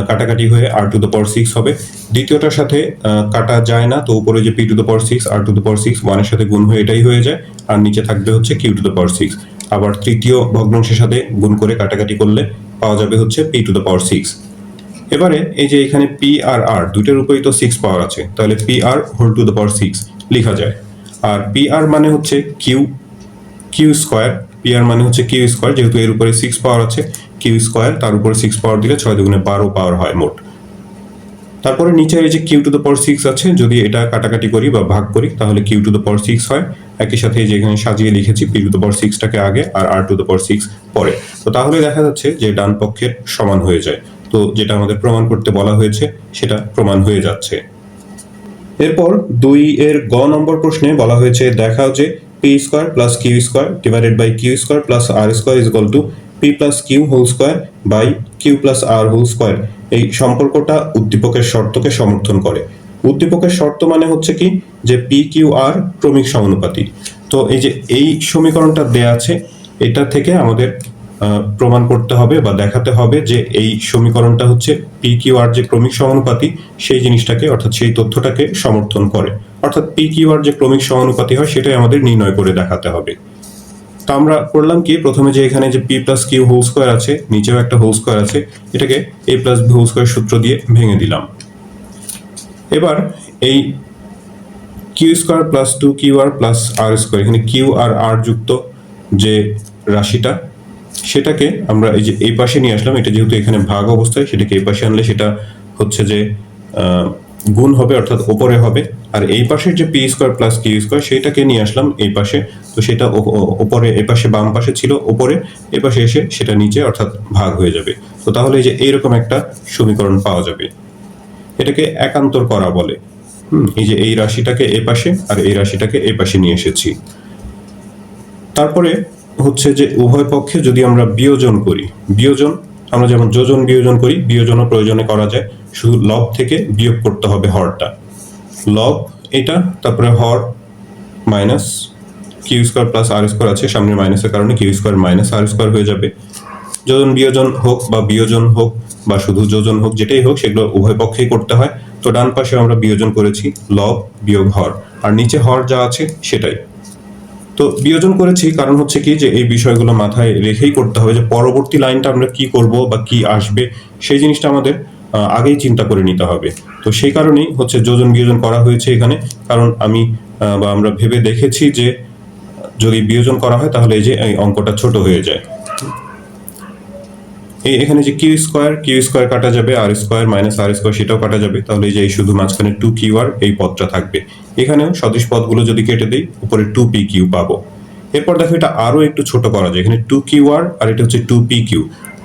কাটাকাটি হয়ে আর টু দ্য পাওয়ার 6 হবে। দ্বিতীয়টার সাথে কাটা যায় না, তো উপরে যে p to the power 6 r to the power 6 ওয়ানের সাথে গুণ হয়ে এটাই হয়ে যায়, আর নিচে থাকবে হচ্ছে কিউ টু দ্য পাওয়ার 6। আবার তৃতীয় ভগ্নাংশের সাথে গুণ করে কাটাকাটি করলে পাওয়া যাবে হচ্ছে পি টু দ্য পাওয়ার 6। এবারে এই যে এখানে পি আর আর দুইটার উপরেই তো 6 পাওয়ার আছে, তাহলে p r whole to the power 6 লেখা যায়। আর পি আর মানে হচ্ছে q, q square, p r মানে হচ্ছে কিউ স্কোয়ার, যেহেতু এর উপরে 6 পাওয়ার আছে, কিউ স্কোয়ার তার উপরে 6 পাওয়ার দিলে 6 দুগুণে 12 পাওয়ার হয় মোট। তারপরে নিচে এই যে কিউ টু দ্য পাওয়ার 6 আছে, যদি এটা কাটাকাটি করি বা ভাগ করি তাহলে কিউ টু দ্য পাওয়ার 6 হয়। একই সাথে এই যে এখানে সাজিয়ে লিখেছি পি টু দ্য পাওয়ার 6টাকে আগে আর আর টু দ্য পাওয়ার 6 পরে। তো তাহলে দেখা যাচ্ছে যে ডান পক্ষের সমান হয়ে যায়। তো যেটা আমাদের প্রমাণ করতে বলা হয়েছে সেটা প্রমাণ হয়ে যাচ্ছে। এরপর 2 এর গ নম্বর প্রশ্নে বলা হয়েছে দেখাও যে p square plus q square divided by q square plus r square is equal to p plus q whole square by Q plus R whole square. এই সম্পর্কটা উদ্দীপকের শর্তকে সমর্থন করে। উদ্দীপকের শর্ত মানে হচ্ছে কি, যে পি কিউ আর ক্রমিক সমানুপাতি। তো এই যে এই সমীকরণটা দেয়া আছে, এটা থেকে আমাদের প্রমাণ করতে হবে বা দেখাতে হবে যে এই সমীকরণটা হচ্ছে পি কিউ আর যে ক্রমিক সমানুপাতি সেই জিনিসটাকে, অর্থাৎ সেই তথ্যটাকে সমর্থন করে। অর্থাৎ পি কিউ আর যে ক্রমিক সমানুপাতি হয় সেটাই আমাদের নির্ণয় করে দেখাতে হবে। তো আমরা করলাম কি, প্রথমে যে এখানে যে P plus q whole square আছে, নিচেও একটা হোল স্কোয়ার আছে, এটাকে A plus B whole square সূত্র দিয়ে ভেঙে দিলাম। এবার এই q square plus 2q r plus r square, এখানে কিউ আর আর যুক্ত যে রাশিটা, সেটাকে আমরা এই যে এই পাশে নিয়ে আসলাম। এটা যেহেতু এখানে ভাগ অবস্থায়, সেটাকে এই পাশে আনলে সেটা হচ্ছে যে গুণ হবে, অর্থাৎ ওপরে হবে। আর এই পাশের যে p square plus q square সেটাকে নিয়ে আসলাম এই পাশে, তো সেটা ওপরে এই পাশে বাম পাশে ছিল ওপরে, এই পাশে এসে সেটা নিচে, অর্থাৎ ভাগ হয়ে যাবে। তো তাহলে এই যে এইরকম একটা সমীকরণ পাওয়া যাবে, এটাকে একান্তর করা বলে। এই যে এই রাশিটাকে এ পাশে আর এই রাশিটাকে এ পাশে নিয়ে এসেছি। তারপরে হচ্ছে যে উভয় পক্ষে যদি আমরা বিয়োজন করি, বিয়োজন আমরা যেমন যোজন বিয়োজন করি, বিয়োজনও প্রয়োজনে করা যায়, শুধু লব থেকে বিয়োগ করতে হবে হরটা। লব এটা, তারপরে হর minus Q square plus r square আছে, সামনে মাইনাসের কারণে কিউ স্কোয়ার মাইনাস আর স্কোয়ার হয়ে যাবে। যোজন বিয়োজন হোক বা বিয়োজন হোক বা শুধু যোজন হোক, যেটাই হোক সেগুলো উভয় পক্ষেই করতে হয়। তো ডান পাশে আমরা বিয়োজন করেছি লব বিয়োগ হর, আর নিচে হর যা আছে সেটাই। তো বিয়োজন করেছি কারণ হচ্ছে কি যে এই বিষয়গুলো মাথায় রেখেই করতে হবে, যে পরবর্তী লাইনটা আমরা কি করব বা কি আসবে সেই জিনিসটা আমাদের আগেই চিন্তা করে নিতে হবে। তো সেই কারণেই হচ্ছে যোজন বিয়োজন করা হয়েছে এখানে, কারণ আমি বা আমরা ভেবে দেখেছি যে যদি বিয়োজন করা হয় তাহলে এই যে এই অঙ্কটা ছোট হয়ে যায়। এখানে যে কিউ স্কোয়ার কাটা যাবে, আর স্কোয়ার মাইনাস আর স্কোয়ার সেটাও কাটা যাবে, তাহলে এই যে শুধু মাঝখানে 2QR এই পদটা থাকবে। এখানেও সদিশ পদগুলো যদি কেটে দেই উপরে 2PQ পাবো। এরপর দেখো এটা আরো একটু ছোট করা যায়, এখানে 2QR আর এটা হচ্ছে 2PQ।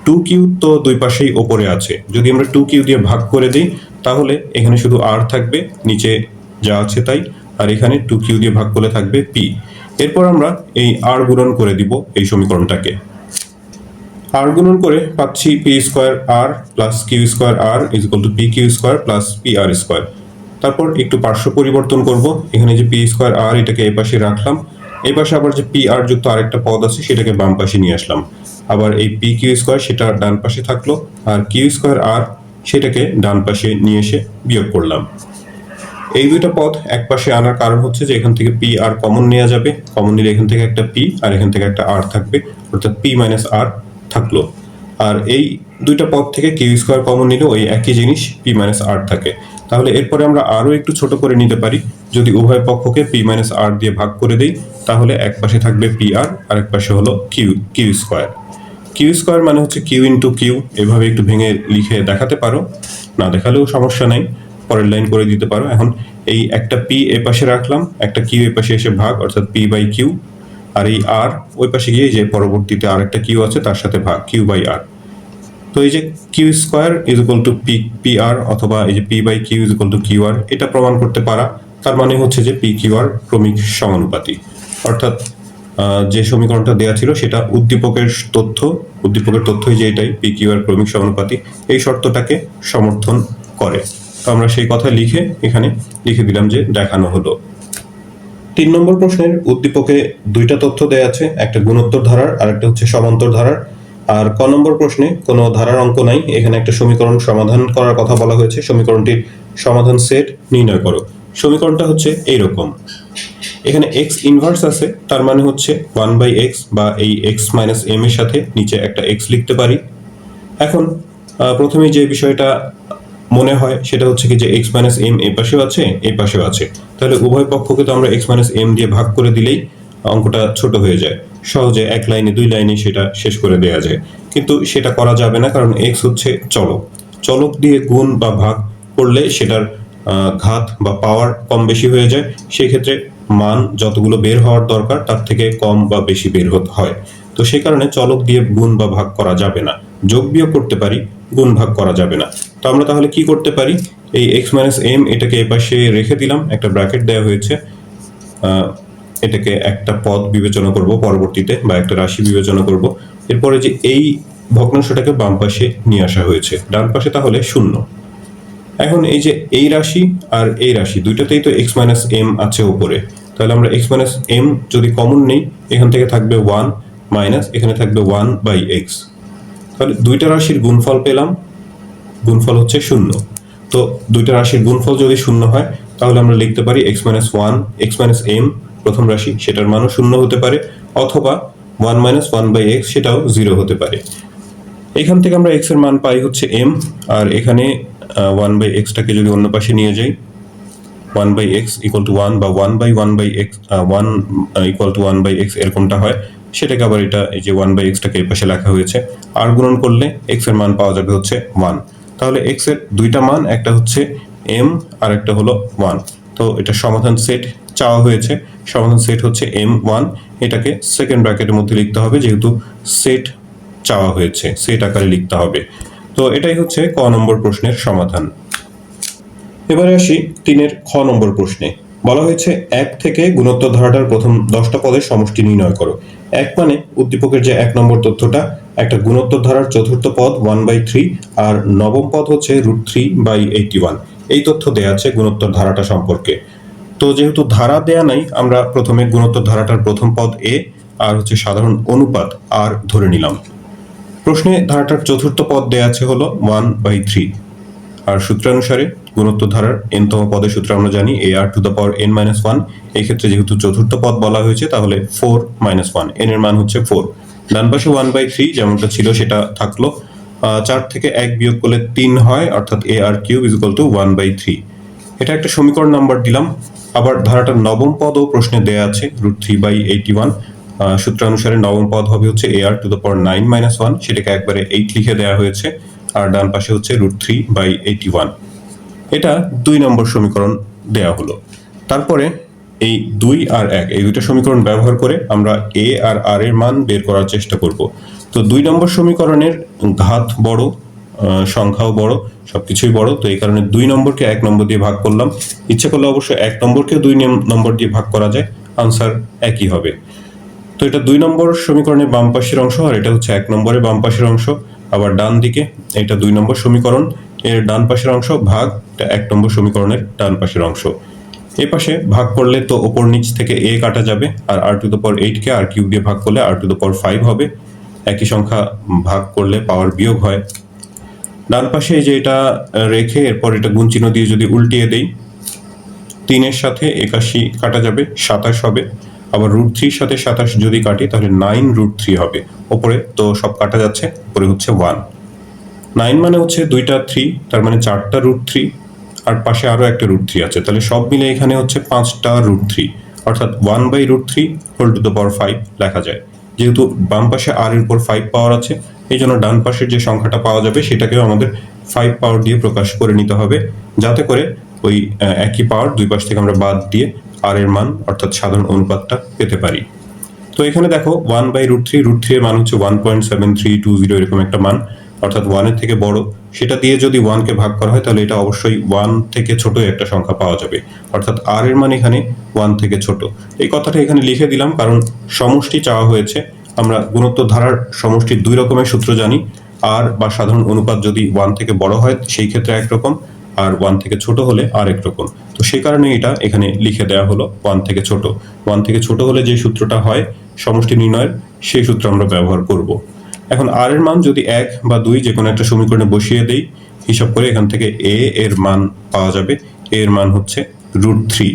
2Q তো দুই পাশেই ওপরে আছে, যদি আমরা 2Q দিয়ে ভাগ করে দিই তাহলে এখানে শুধু R থাকবে, নিচে যা আছে তাই, আর এখানে 2Q দিয়ে ভাগ করলে থাকবে P। এরপর আমরা এই R গুণন করে দিব এই সমীকরণটাকে। আর গুণন করে পাচ্ছি p square r plus q square r is equal to p q square plus p r square. তারপর একটু পার্শ্ব পরিবর্তন করব, এখানে যে পি স্কোয়ার আর এটাকে এই পাশে রাখলাম, এই পাশে আবার যে পি আর যুক্ত আরেকটা পদ আছে সেটাকে বাম পাশে নিয়ে আসলাম। আবার এই পি কিউ স্কোয়ার সেটা ডান পাশে থাকলো, আর কিউ স্কোয়ার আর সেটাকে ডান পাশে নিয়ে এসে বিয়োগ করলাম। এই দুইটা পদ এক পাশে আনার কারণ হচ্ছে যে এখান থেকে পি আর কমন নেওয়া যাবে, কমন নিলে এখান থেকে একটা পি আর এখান থেকে একটা আর থাকবে, অর্থাৎ পি মাইনাস আর থাকলো। আর এই দুইটা পদ থেকে কিউ স্কোয়ার কমন নিলে ওই একই জিনিস পি মাইনাস আর থাকে। তাহলে এরপরে আমরা আরো একটু ছোট করে নিতে পারি, যদি উভয় পক্ষকে পি মাইনাস আর দিয়ে ভাগ করে দিই তাহলে এক পাশে থাকবে পি আর এক পাশে হলো কিউ স্কোয়ার। কিউ স্কোয়ার মানে হচ্ছে কিউ ইন্টু কিউ, এভাবে একটু ভেঙে লিখে দেখাতে পারো, না দেখালেও সমস্যা নাই, পরের লাইন করে দিতে পারো। এখন এই একটা পি এ পাশে রাখলাম, একটা কিউ এ পাশে এসে ভাগ, অর্থাৎ পি বাই কিউ, আর এই আর ওই পাশে গিয়ে যে পরবর্তীতে আর একটা কিউ আছে তার সাথে ভাগ, কিউ বাই আর। তো এই যে Q square is equal to P R, অথবা এই যে P by Q is equal to Q R, এটা প্রমাণ করতে পারা, তার মানে হচ্ছে যে পি কিউ আর ক্রমিক সমানুপাতি। অর্থাৎ যে সমীকরণটা দেওয়া ছিল সেটা উদ্দীপকের তথ্যই যে এটাই পি কিউ আর ক্রমিক সমানুপাতি, এই শর্তটাকে সমর্থন করে। তো আমরা সেই কথা লিখে এখানে লিখে দিলাম যে দেখানো হলো। 3 নম্বর প্রশ্নের উদ্দীপকে দুইটা তথ্য দেয়া আছে, একটা গুণোত্তর ধারার আর একটা হচ্ছে সমান্তর ধারার। আর ক নম্বর প্রশ্নে কোনো ধারার অঙ্ক নাই, এখানে একটা সমীকরণ সমাধান করার কথা বলা হয়েছে, সমীকরণটির সমাধান সেট নির্ণয় করো। সমীকরণটা হচ্ছে এইরকম, এখানে x ইনভার্স আছে, তার মানে হচ্ছে 1/x বা এই x মাইনাস m এর সাথে নিচে একটা x লিখতে পারি। এখন প্রথমে যে বিষয়টা মনে হয় সেটা হচ্ছে কি যে x মাইনাস m এই পাশেও আছে এই পাশেও আছে, তাহলে উভয় পক্ষকে তো আমরা x মাইনাস m দিয়ে ভাগ করে দিলেই অঙ্কটা ছোট হয়ে যায়, সহজে এক লাইনে দুই লাইনে সেটা শেষ করে দেওয়া যায়। কিন্তু সেটা করা যাবে না, কারণ x হচ্ছে চলক দিয়ে গুণ বা ভাগ করলে সেটার ঘাত বা পাওয়ার কম বেশি হয়ে যায়, সেই ক্ষেত্রে মান যতগুলো বের হওয়ার দরকার তার থেকে কম বা বেশি বের হতে হয়। তো সেই কারণে চলক দিয়ে গুণ বা ভাগ করা যাবে না, যোগ বিয়োগ করতে পারি, গুণ ভাগ করা যাবে না। তো আমরা তাহলে কি করতে পারি, এই x মাইনাস m এটাকে এপাশে রেখে দিলাম, একটা ব্র্যাকেট দেওয়া হয়েছে, এটাকে একটা পদ বিবেচনা করব পরবর্তীতে বা একটা রাশি বিবেচনা করব। এরপরে যে এই ভগ্নাংশটাকে বাম পাশে নিয়ে আসা হয়েছে, ডান পাশে তাহলে 0। এখন এই যে এই রাশি আর এই রাশি দুইটাতেই তো x মাইনাস m আছে উপরে, তাহলে আমরা x মাইনাস m যদি কমন নেই এখান থেকে থাকবে 1 মাইনাস এখানে থাকবে 1/x, তাহলে দুইটা রাশির গুণফল পেলাম, গুণফল হচ্ছে 0। তো দুইটা রাশির গুণফল যদি 0 হয় তাহলে আমরা লিখতে পারি x minus 1, x minus m প্রথম রাশি সেটার মানও 0 হতে পারে, অথবা 1 মাইনাস 1/x সেটাও 0 হতে পারে। এখান থেকে আমরা x এর মান পাই হচ্ছে m, আর এখানে 1/x টাকে যদি অন্য পাশে নিয়ে যাই, 1/x ইকুয়াল টু 1 বা 1/1/x 1 ইকুয়াল টু 1/x এরকমটা হয়, সেটাকে আবার এটা এই যে 1/x টাকে এই পাশে লেখা হয়েছে, আর গুণন করলে x এর মান পাওয়া যাবে হচ্ছে 1। তাহলে x এর দুইটা মান, একটা হচ্ছে m আর একটা হলো 1। তো এটা সমাধান সেট চাওয়া হয়েছে, সমাধান সেট হচ্ছে m1, এটাকে সেকেন্ড ব্র্যাকেটের মধ্যে লিখতে হবে যেহেতু সেট চাওয়া হয়েছে, সেট আকারে লিখতে হবে। তো এটাই হচ্ছে ক নম্বর প্রশ্নের সমাধান। এবারে আসি 3-এর খ নম্বর প্রশ্নে। বলা হয়েছে 1 থেকে গুণোত্তর ধারাটার প্রথম 10টা পদের সমষ্টি নির্ণয় করো। 1 মানে উদ্দীপকের যে 1 নম্বর তথ্যটা, একটা গুণোত্তর ধারার চতুর্থ পদ 1/3 আর নবম পদ হচ্ছে √3/81। এই তথ্য দেয়া আছে গুণোত্তর ধারাটা সম্পর্কে। তো যেহেতু ধারা দেয়া নাই, আমরা প্রথমে গুণোত্তর ধারাটার প্রথম পদ a আর হচ্ছে সাধারণ অনুপাত r ধরে নিলাম। প্রশ্নে ধারাটার চতুর্থ পদ দেয়া আছে হলো 1/3 আর সূত্রানুসারে গুণোত্তর ধারার n তম পদের সূত্র আমরা জানি ar⁻n-1। এই ক্ষেত্রে যেহেতু চতুর্থ পদ বলা হয়েছে তাহলে 4-1, n এর মান হচ্ছে 4। ডান পাশে 1/3 যেমনটা ছিল সেটা থাকলো, 4 থেকে 1 বিয়োগ করলে 3 হয়, অর্থাৎ ar³ = 1/3। এটা একটা সমীকরণ নাম্বার দিলাম। আবার ধারাটার নবম পদও প্রশ্নে দেয়া আছে √3/81। সূত্রানুসারে নবম পদ হবে হচ্ছে ar⁹ সেটাকে একবারে 8 লিখে দেয়া হয়েছে, আর ডান পাশে হচ্ছে √3/81। এটা 2 নম্বর সমীকরণ দেয়া হলো। তারপরে এই 2 আর 1 এই দুইটা সমীকরণ ব্যবহার করে আমরা a আর r এর মান বের করার চেষ্টা করব। তো 2 নম্বর সমীকরণের ঘাত বড়, সংখ্যাও বড়, সবকিছুই বড়, তো এই কারণে 2 নম্বরকে 1 নম্বর দিয়ে ভাগ করলাম। ইচ্ছে করলে অবশ্য 1 নম্বরকেও 2 নম্বর দিয়ে ভাগ করা যায়, আনসার একই হবে। তো এটা 2 নম্বর সমীকরণের বাম পাশের অংশ আর এটা হচ্ছে 1 নম্বরের বাম পাশের অংশ। আবার ডান দিকে এটা 2 নম্বর সমীকরণ, এর ডান পাশের অংশ ভাগ এটা 1 নম্বর সমীকরণের ডান পাশের অংশ। এই পাশে ভাগ করলে তো ওপর নিচ থেকে a কাটা যাবে, আর r⁸ কে r³ দিয়ে ভাগ করলে r⁵ হবে। একই সংখ্যা ভাগ করলে পাওয়ার বিয়োগ হয়। ডান পাশে এই যে এটা রেখে এরপর এটা গুণ চিহ্ন দিয়ে যদি উল্টিয়ে দেই, 3 এর সাথে 81 কাটা যাবে, 27 হবে। আবার √3 সাথে 27 যদি কাটি তাহলে 9√3 হবে। ওপরে তো সব কাটা যাচ্ছে, উপরে হচ্ছে 1। 9 মানে হচ্ছে 2টা 3, তার মানে 4টা √3, আর পাশে আরো একটা √3 আছে, তাহলে সব মিলে এখানে হচ্ছে 5টা √3, অর্থাৎ 1/√3 লেখা যায়। যেহেতু বাম পাশে r এর উপর 5 পাওয়ার আছে, এই জন্য ডান পাশের যে সংখ্যাটা পাওয়া যাবে সেটাকেও আমাদের 5 পাওয়ার দিয়ে প্রকাশ করে নিতে হবে, যাতে করে ওই একই পাওয়ার দুই পাশ থেকে আমরা বাদ দিয়ে r এর মান অর্থাৎ সাধারণ অনুপাতটা পেতে পারি। তো এখানে দেখো 1/√3 এর মান হচ্ছে 1.7320 এরকম একটা মান, অর্থাৎ 1 এর থেকে বড়। সেটা দিয়ে যদি 1 কে ভাগ করা হয় তাহলে এটা অবশ্যই 1 থেকে ছোট একটা সংখ্যা পাওয়া যাবে, অর্থাৎ r এর মান এখানে 1 থেকে ছোট। এই কথাটা এখানে লিখে দিলাম কারণ সমষ্টি চাওয়া হয়েছে। আমরা গুণোত্তর ধারার সমষ্টির 2 রকমের সূত্র জানি। r বা সাধারণ অনুপাত যদি 1 থেকে বড় হয় সেই ক্ষেত্রে একরকম, আর 1 থেকে ছোট হলে আরেক রকম। তো সেই কারণে এটা এখানে লিখে দেওয়া হলো 1 থেকে ছোট। 1 থেকে ছোট হলে যে সূত্রটা হয় সমষ্টি নির্ণয়ের, সেই সূত্র আমরা ব্যবহার করব। এখন r এর মান যদি 1 বা 2 যে কোনো একটা সমীকরণে বসিয়ে দেই, হিসাব করে এখান থেকে a এর মান পাওয়া যাবে। a এর মান হচ্ছে √3।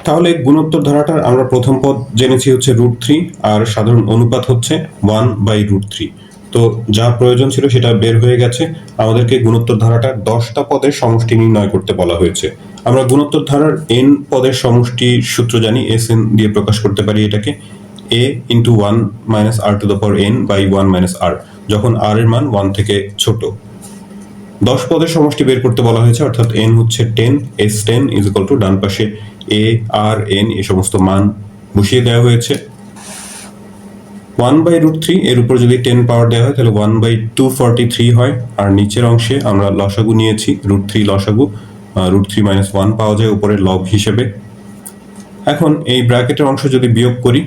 তাহলে গুণোত্তর ধারাটার আমরা প্রথম পদ জেনেছি হচ্ছে √3 আর সাধারণ অনুপাত হচ্ছে 1/√3। তো যা প্রয়োজন ছিল সেটা বের হয়ে গেছে। আমাদেরকে গুণোত্তর ধারাটার 10টা পদের সমষ্টি নির্ণয় করতে বলা হয়েছে। আমরা গুণোত্তর ধারার n পদের সমষ্টির সূত্র জানি, Sn দিয়ে প্রকাশ করতে পারি এটাকে a × 1 - r⁴n/1 - r, যখন r এর মান 1 থেকে ছোট। 10 পদের সমষ্টি বের করতে বলা হয়েছে, অর্থাৎ n হচ্ছে 10, S10 = ডান পাশে a, r, n এই সমস্ত মান বসিয়ে দেওয়া হয়েছে। 1/√3 এর উপর যদি 10 পাওয়ার দেওয়া হয় তাহলে 1/243 হয়, আর নিচের অংশে আমরা লসাগু নিয়েছি, √3 লসাগু, √3 - 1 পাওয়া যায় উপরের লব হিসেবে। এখন এই ব্র্যাকেটের অংশ যদি বিয়োগ করি,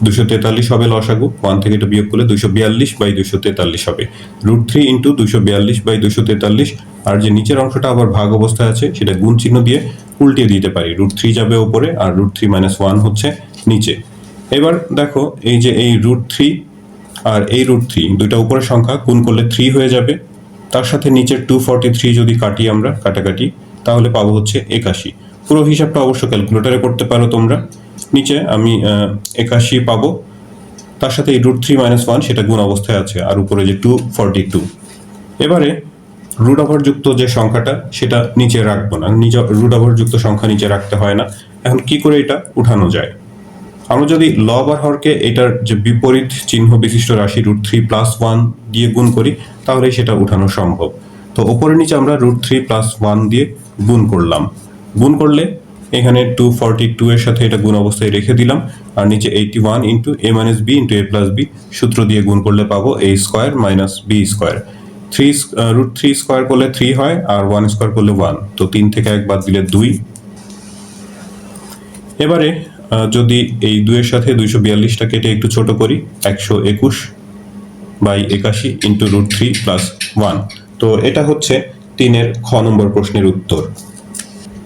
243 হবে লসাগু, 1 থেকে এটা বিয়োগ করলে 242/243 হবে। √3 × 242/243, আর যে নিচের অংশটা আবার ভাগ অবস্থায় আছে সেটা গুণ চিহ্ন দিয়ে উল্টিয়ে দিতে পারি, √3 যাবে উপরে আর √3 - 1 হচ্ছে নিচে। এবার দেখো এই যে এই √3 আর এই √3 দুইটা উপরের সংখ্যা গুণ করলে 3 হয়ে যাবে, তার সাথে নিচের 243 যদি কাটি আমরা কাটাকাটি, তাহলে পাবো হচ্ছে 81। পুরো হিসাবটা অবশ্য ক্যালকুলেটরে করতে পারো তোমরা। নিচে আমি 81 পাবো, তার সাথে এই √3 - 1 সেটা গুণ অবস্থায় আছে, আর উপরে যে 242। এবারে রুট ওভার যুক্ত যে সংখ্যাটা সেটা নিচে রাখবো না, রুট ওভার যুক্ত সংখ্যা নিচে রাখতে হয় না। এখন কি করে এটা উঠানো যায়? আমরা যদি লব আর হরকে এটার যে বিপরীত চিহ্ন বিশিষ্ট রাশি √3 + 1 দিয়ে গুণ করি তাহলে সেটা উঠানো সম্ভব। তো ওপরে নিচে আমরা √3 + 1 দিয়ে গুণ করলাম। গুণ করলে এখানে 242 এর সাথে এটা গুণ অবস্থায় রেখে দিলাম, আর নিচে 81 × a - b × a + b সূত্র দিয়ে গুণ করলে পাবো a² - b²। √3 স্কয়ার করলে 3 হয়, আর 1 স্কয়ার করলে 1, তো 3 থেকে 1 বাদ দিলে 2। এবারে যদি এই 2 এর সাথে 242টা কেটে একটু ছোট করি, 121/81 × √3 + 1। তো এটা হচ্ছে 3-এর খ নম্বর প্রশ্নের উত্তর।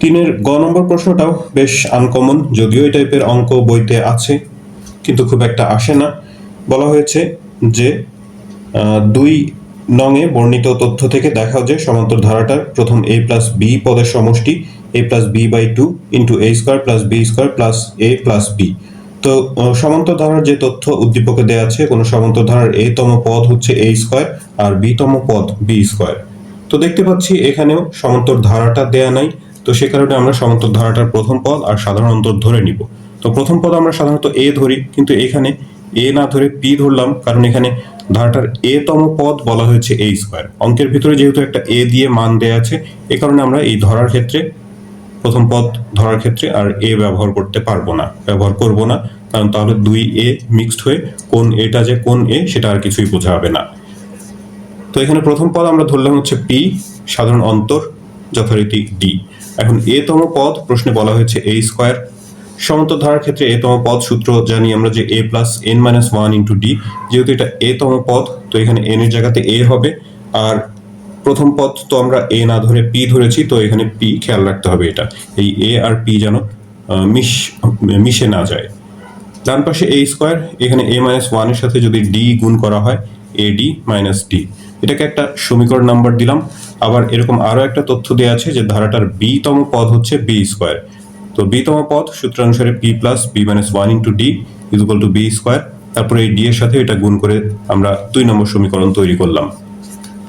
3-এর গ নম্বর প্রশ্নটাও বেশ আনকমন, যদিও এই টাইপের অঙ্ক বইতে আছে কিন্তু খুব একটা আসে না। বলা হয়েছে যে 2 নংয়ে বর্ণিত তথ্য থেকে দেখাও যে সমান্তর ধারাটার প্রথম a + b পদের সমষ্টি a + b/2 × a² + b² + a + b। তো সমান্তর ধারার যে তথ্য উদ্দীপকে দেয়া আছে, কোন সমান্তর ধারার a তম পদ হচ্ছে a² আর b তম পদ b²। তো দেখতে পাচ্ছি এখানেও সমান্তর ধারাটা দেয়া নাই, তো সে কারণে আমরা সমান্তর ধারাটার প্রথম পদ আর সাধারণ অন্তর ধরে নিব। তো প্রথম পদ আমরা সাধারণত a ধরি, কিন্তু এখানে a না ধরে p ধরলাম, কারণ এখানে ধারাটার a তম পদ বলা হয়েছে a²। অঙ্কের ভিতরে যেহেতু একটা a দিয়ে মান দেয়া আছে, এ কারণে আমরা এই ধরার ক্ষেত্রে, প্রথম পদ ধরার ক্ষেত্রে আর a ব্যবহার করব না, কারণ তাহলে 2a মিক্সড হয়ে কোন এটা যে কোন a সেটা আর কিছুই বোঝা হবে না। তো এখানে প্রথম পদ আমরা ধরলাম হচ্ছে p, সাধারণ অন্তর যথারীতি d। এখন a তম পদ প্রশ্নে বলা হয়েছে a²। সমান্তর ধারার ক্ষেত্রে a তম পদ সূত্র জানি আমরা যে a + n - 1 × d। যেহেতু এটা a তম পদ, তো এখানে n এর জায়গাতে a হবে, আর প্রথম পদ তো আমরা a না ধরে p ধরেছি, তো এখানে p খেয়াল রাখতে হবে, এটা এই a আর p যেন মিশে না যায়। ডান পাশে a², এখানে a - 1 এর সাথে যদি d গুণ করা হয় ad - d, এটাকে একটা সমীকরণ নাম্বার দিলাম। আবার এরকম আরো একটা তথ্য দেয়া আছে যে ধারাটার b তম পদ হচ্ছে b²। তো b তম পদ সূত্রানুসারে p + b - 1 × d = b²। তারপরে এই d এর সাথে এটা গুণ করে আমরা 2 নম্বর সমীকরণ তৈরি করলাম।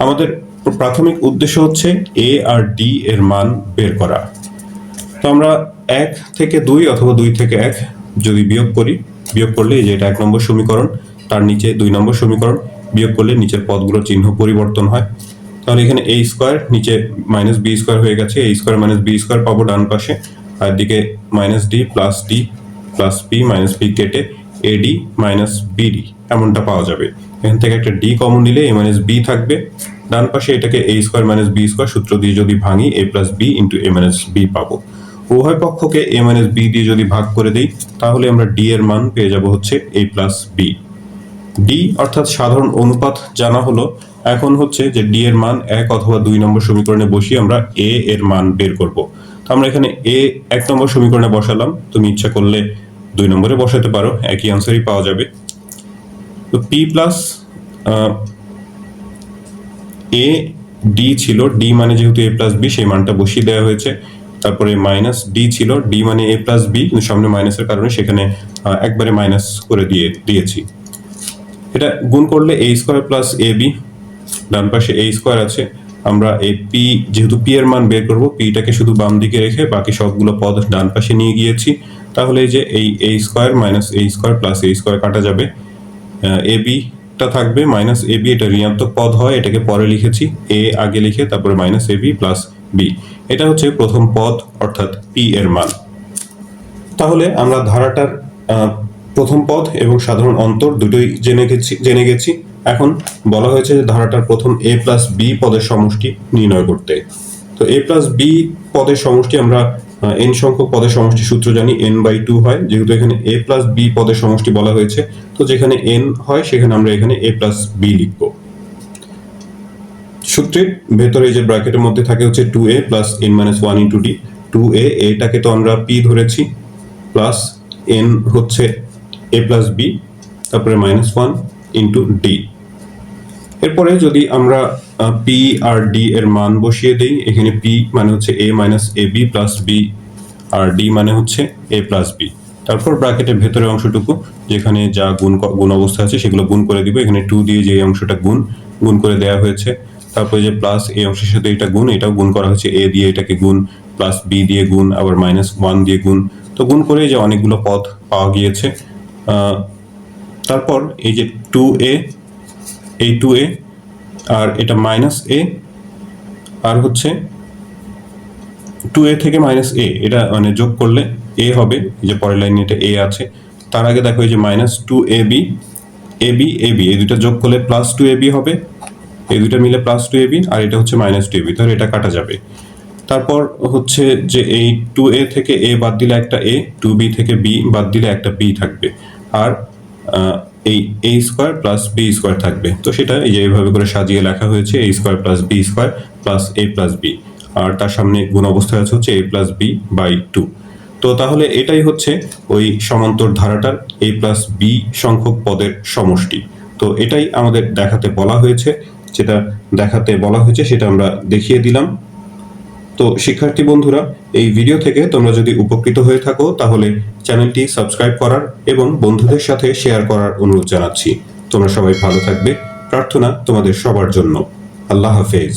আমাদের প্রাথমিক উদ্দেশ্য হচ্ছে a আর d এর মান বের করা। তো আমরা 1 থেকে 2 অথবা 2 থেকে 1 যদি বিয়োগ করলে এই যে এটা 1 নম্বর সমীকরণ, তার নিচে 2 নম্বর সমীকরণ, বিয়োগ করলে নিচের পদগুলোর চিহ্ন পরিবর্তন হয়। তাহলে এখানে a² নিচে -b² হয়ে গেছে, a² - b² পাবো ডান পাশে, আর দিকে -d + d + b - b কেটে ad - bd এমনটা পাওয়া যাবে। এখান থেকে একটা d কমন নিলে a - b থাকবে। ডান পাশে এটাকে a² - b² সূত্র দিয়ে যদি ভাঙি a + b × a - b পাবো। উভয় পক্ষকে a - b দিয়ে যদি ভাগ করে দেই, তাহলে আমরা d এর মান পেয়ে যাব হচ্ছে a + b। d অর্থাৎ সাধারণ অনুপাত জানা হলো। এখন হচ্ছে যে d এর মান 1 অথবা 2 নম্বর সমীকরণে বসিয়ে আমরা a এর মান বের করব। তো আমরা এখানে a 1 নম্বর সমীকরণে বসালাম, তুমি ইচ্ছা করলে 2 নম্বরে বসাতে পারো, একই আনসারই পাওয়া যাবে। তো p + a d ছিল, d মানে যেহেতু a + b সেই মানটা বসিয়ে দেওয়া হয়েছে। তারপরে -d ছিল, d মানে a + b, কিন্তু সামনে মাইনাসের কারণে সেখানে একবারে মাইনাস করে দিয়েছি। এটা গুণ করলে a² + ab, ডান পাশে a² আছে। আমরা এই p, যেহেতু p এর মান বের করব, p টাকে শুধু বাম দিকে রেখে বাকি সবগুলো পদ ডান পাশে নিয়ে গিয়েছি। তাহলে এই যে এই a² - a² + a² কাটা যাবে, ab টা থাকবে -ab, এটা ঋণাত্মক পদ হয়, এটাকে পরে লিখেছি, a আগে লিখে তারপরে -ab + b। এটা হচ্ছে প্রথম পদ অর্থাৎ p এর মান। তাহলে আমরা ধারাটার প্রথম পদ এবং সাধারণ অন্তর দুটোই জেনে গেছি। এখন বলা হয়েছে যে ধারাটার প্রথম a + b পদের সমষ্টি নির্ণয় করতে। তো a + b পদের সমষ্টি আমরা n সংখ্যক পদের সমষ্টি সূত্র জানি, n/2 হয়। যেহেতু এখানে a + b পদের সমষ্টি বলা হয়েছে, তো যেখানে n হয় সেখানে আমরা এখানে a + b লিখব। সূত্রের ভেতরে এই যে ব্র্যাকেটের মধ্যে থাকে হচ্ছে 2a + n - 1 × d। 2a, এটাকে তো আমরা p ধরেছি, প্লাস n হচ্ছে a + b, তারপরে -1 × d। এরপরে যদি আমরা p আর d এর মান বসিয়ে দেই, এখানে p মানে হচ্ছে a - ab + b, R d মানে হচ্ছে a + b। তারপর ব্র্যাকেটের ভেতরে অংশটুকু যেখানে যা গুণ অবস্থা আছে সেগুলো গুণ করে দিব। এখানে 2 দিয়ে যে অংশটা গুণ করে দেওয়া হয়েছে, তারপরে যে প্লাস এই অংশের সাথে এটা গুণ, এটাও গুণ করা হয়েছে, a দিয়ে এটাকে গুণ, প্লাস b দিয়ে গুণ, আবার -1 দিয়ে গুণ। তো গুণ করে যে অনেকগুলো পদ পাওয়া গিয়েছে। তারপর এই যে 2a, এই 2a আর এটা -a, আর হচ্ছে 2a থেকে মাইনাস এ, এটা মানে যোগ করলে এ হবে, যে পরের লাইনে এটা এ আছে। তার আগে দেখো এই যে মাইনাস 2ab, ab ab এই দুটো যোগ করলে প্লাস 2ab হবে, এই দুটো মিলে প্লাস 2ab, আর এটা হচ্ছে মাইনাস 2ab, তাহলে এটা কাটা যাবে। তারপর হচ্ছে যে এই 2a থেকে a বাদ দিলে একটা a, 2b থেকে b বাদ দিলে একটা b থাকবে, আর এই a square plus b square থাকবে। তো সেটা এই যে এইভাবে করে সাজিয়ে লেখা হয়েছে, a square plus b square plus a plus b, আর তার সামনে গুণ অবস্থায় আছে হচ্ছে a প্লাস b বাই 2। তো তাহলে এটাই হচ্ছে ওই সমান্তর ধারাটার a প্লাস b সংখ্যক পদের সমষ্টি। তো এটাই আমাদের দেখাতে বলা হয়েছে, যেটা দেখাতে বলা হয়েছে সেটা আমরা দেখিয়ে দিলাম। তো শিক্ষার্থী বন্ধুরা, এই ভিডিও থেকে তোমরা যদি উপকৃত হয়ে থাকো তাহলে চ্যানেলটি সাবস্ক্রাইব করার এবং বন্ধুদের সাথে শেয়ার করার অনুরোধ জানাচ্ছি। তোমরা সবাই ভালো থাকবে, প্রার্থনা তোমাদের সবার জন্য। আল্লাহ হাফেজ।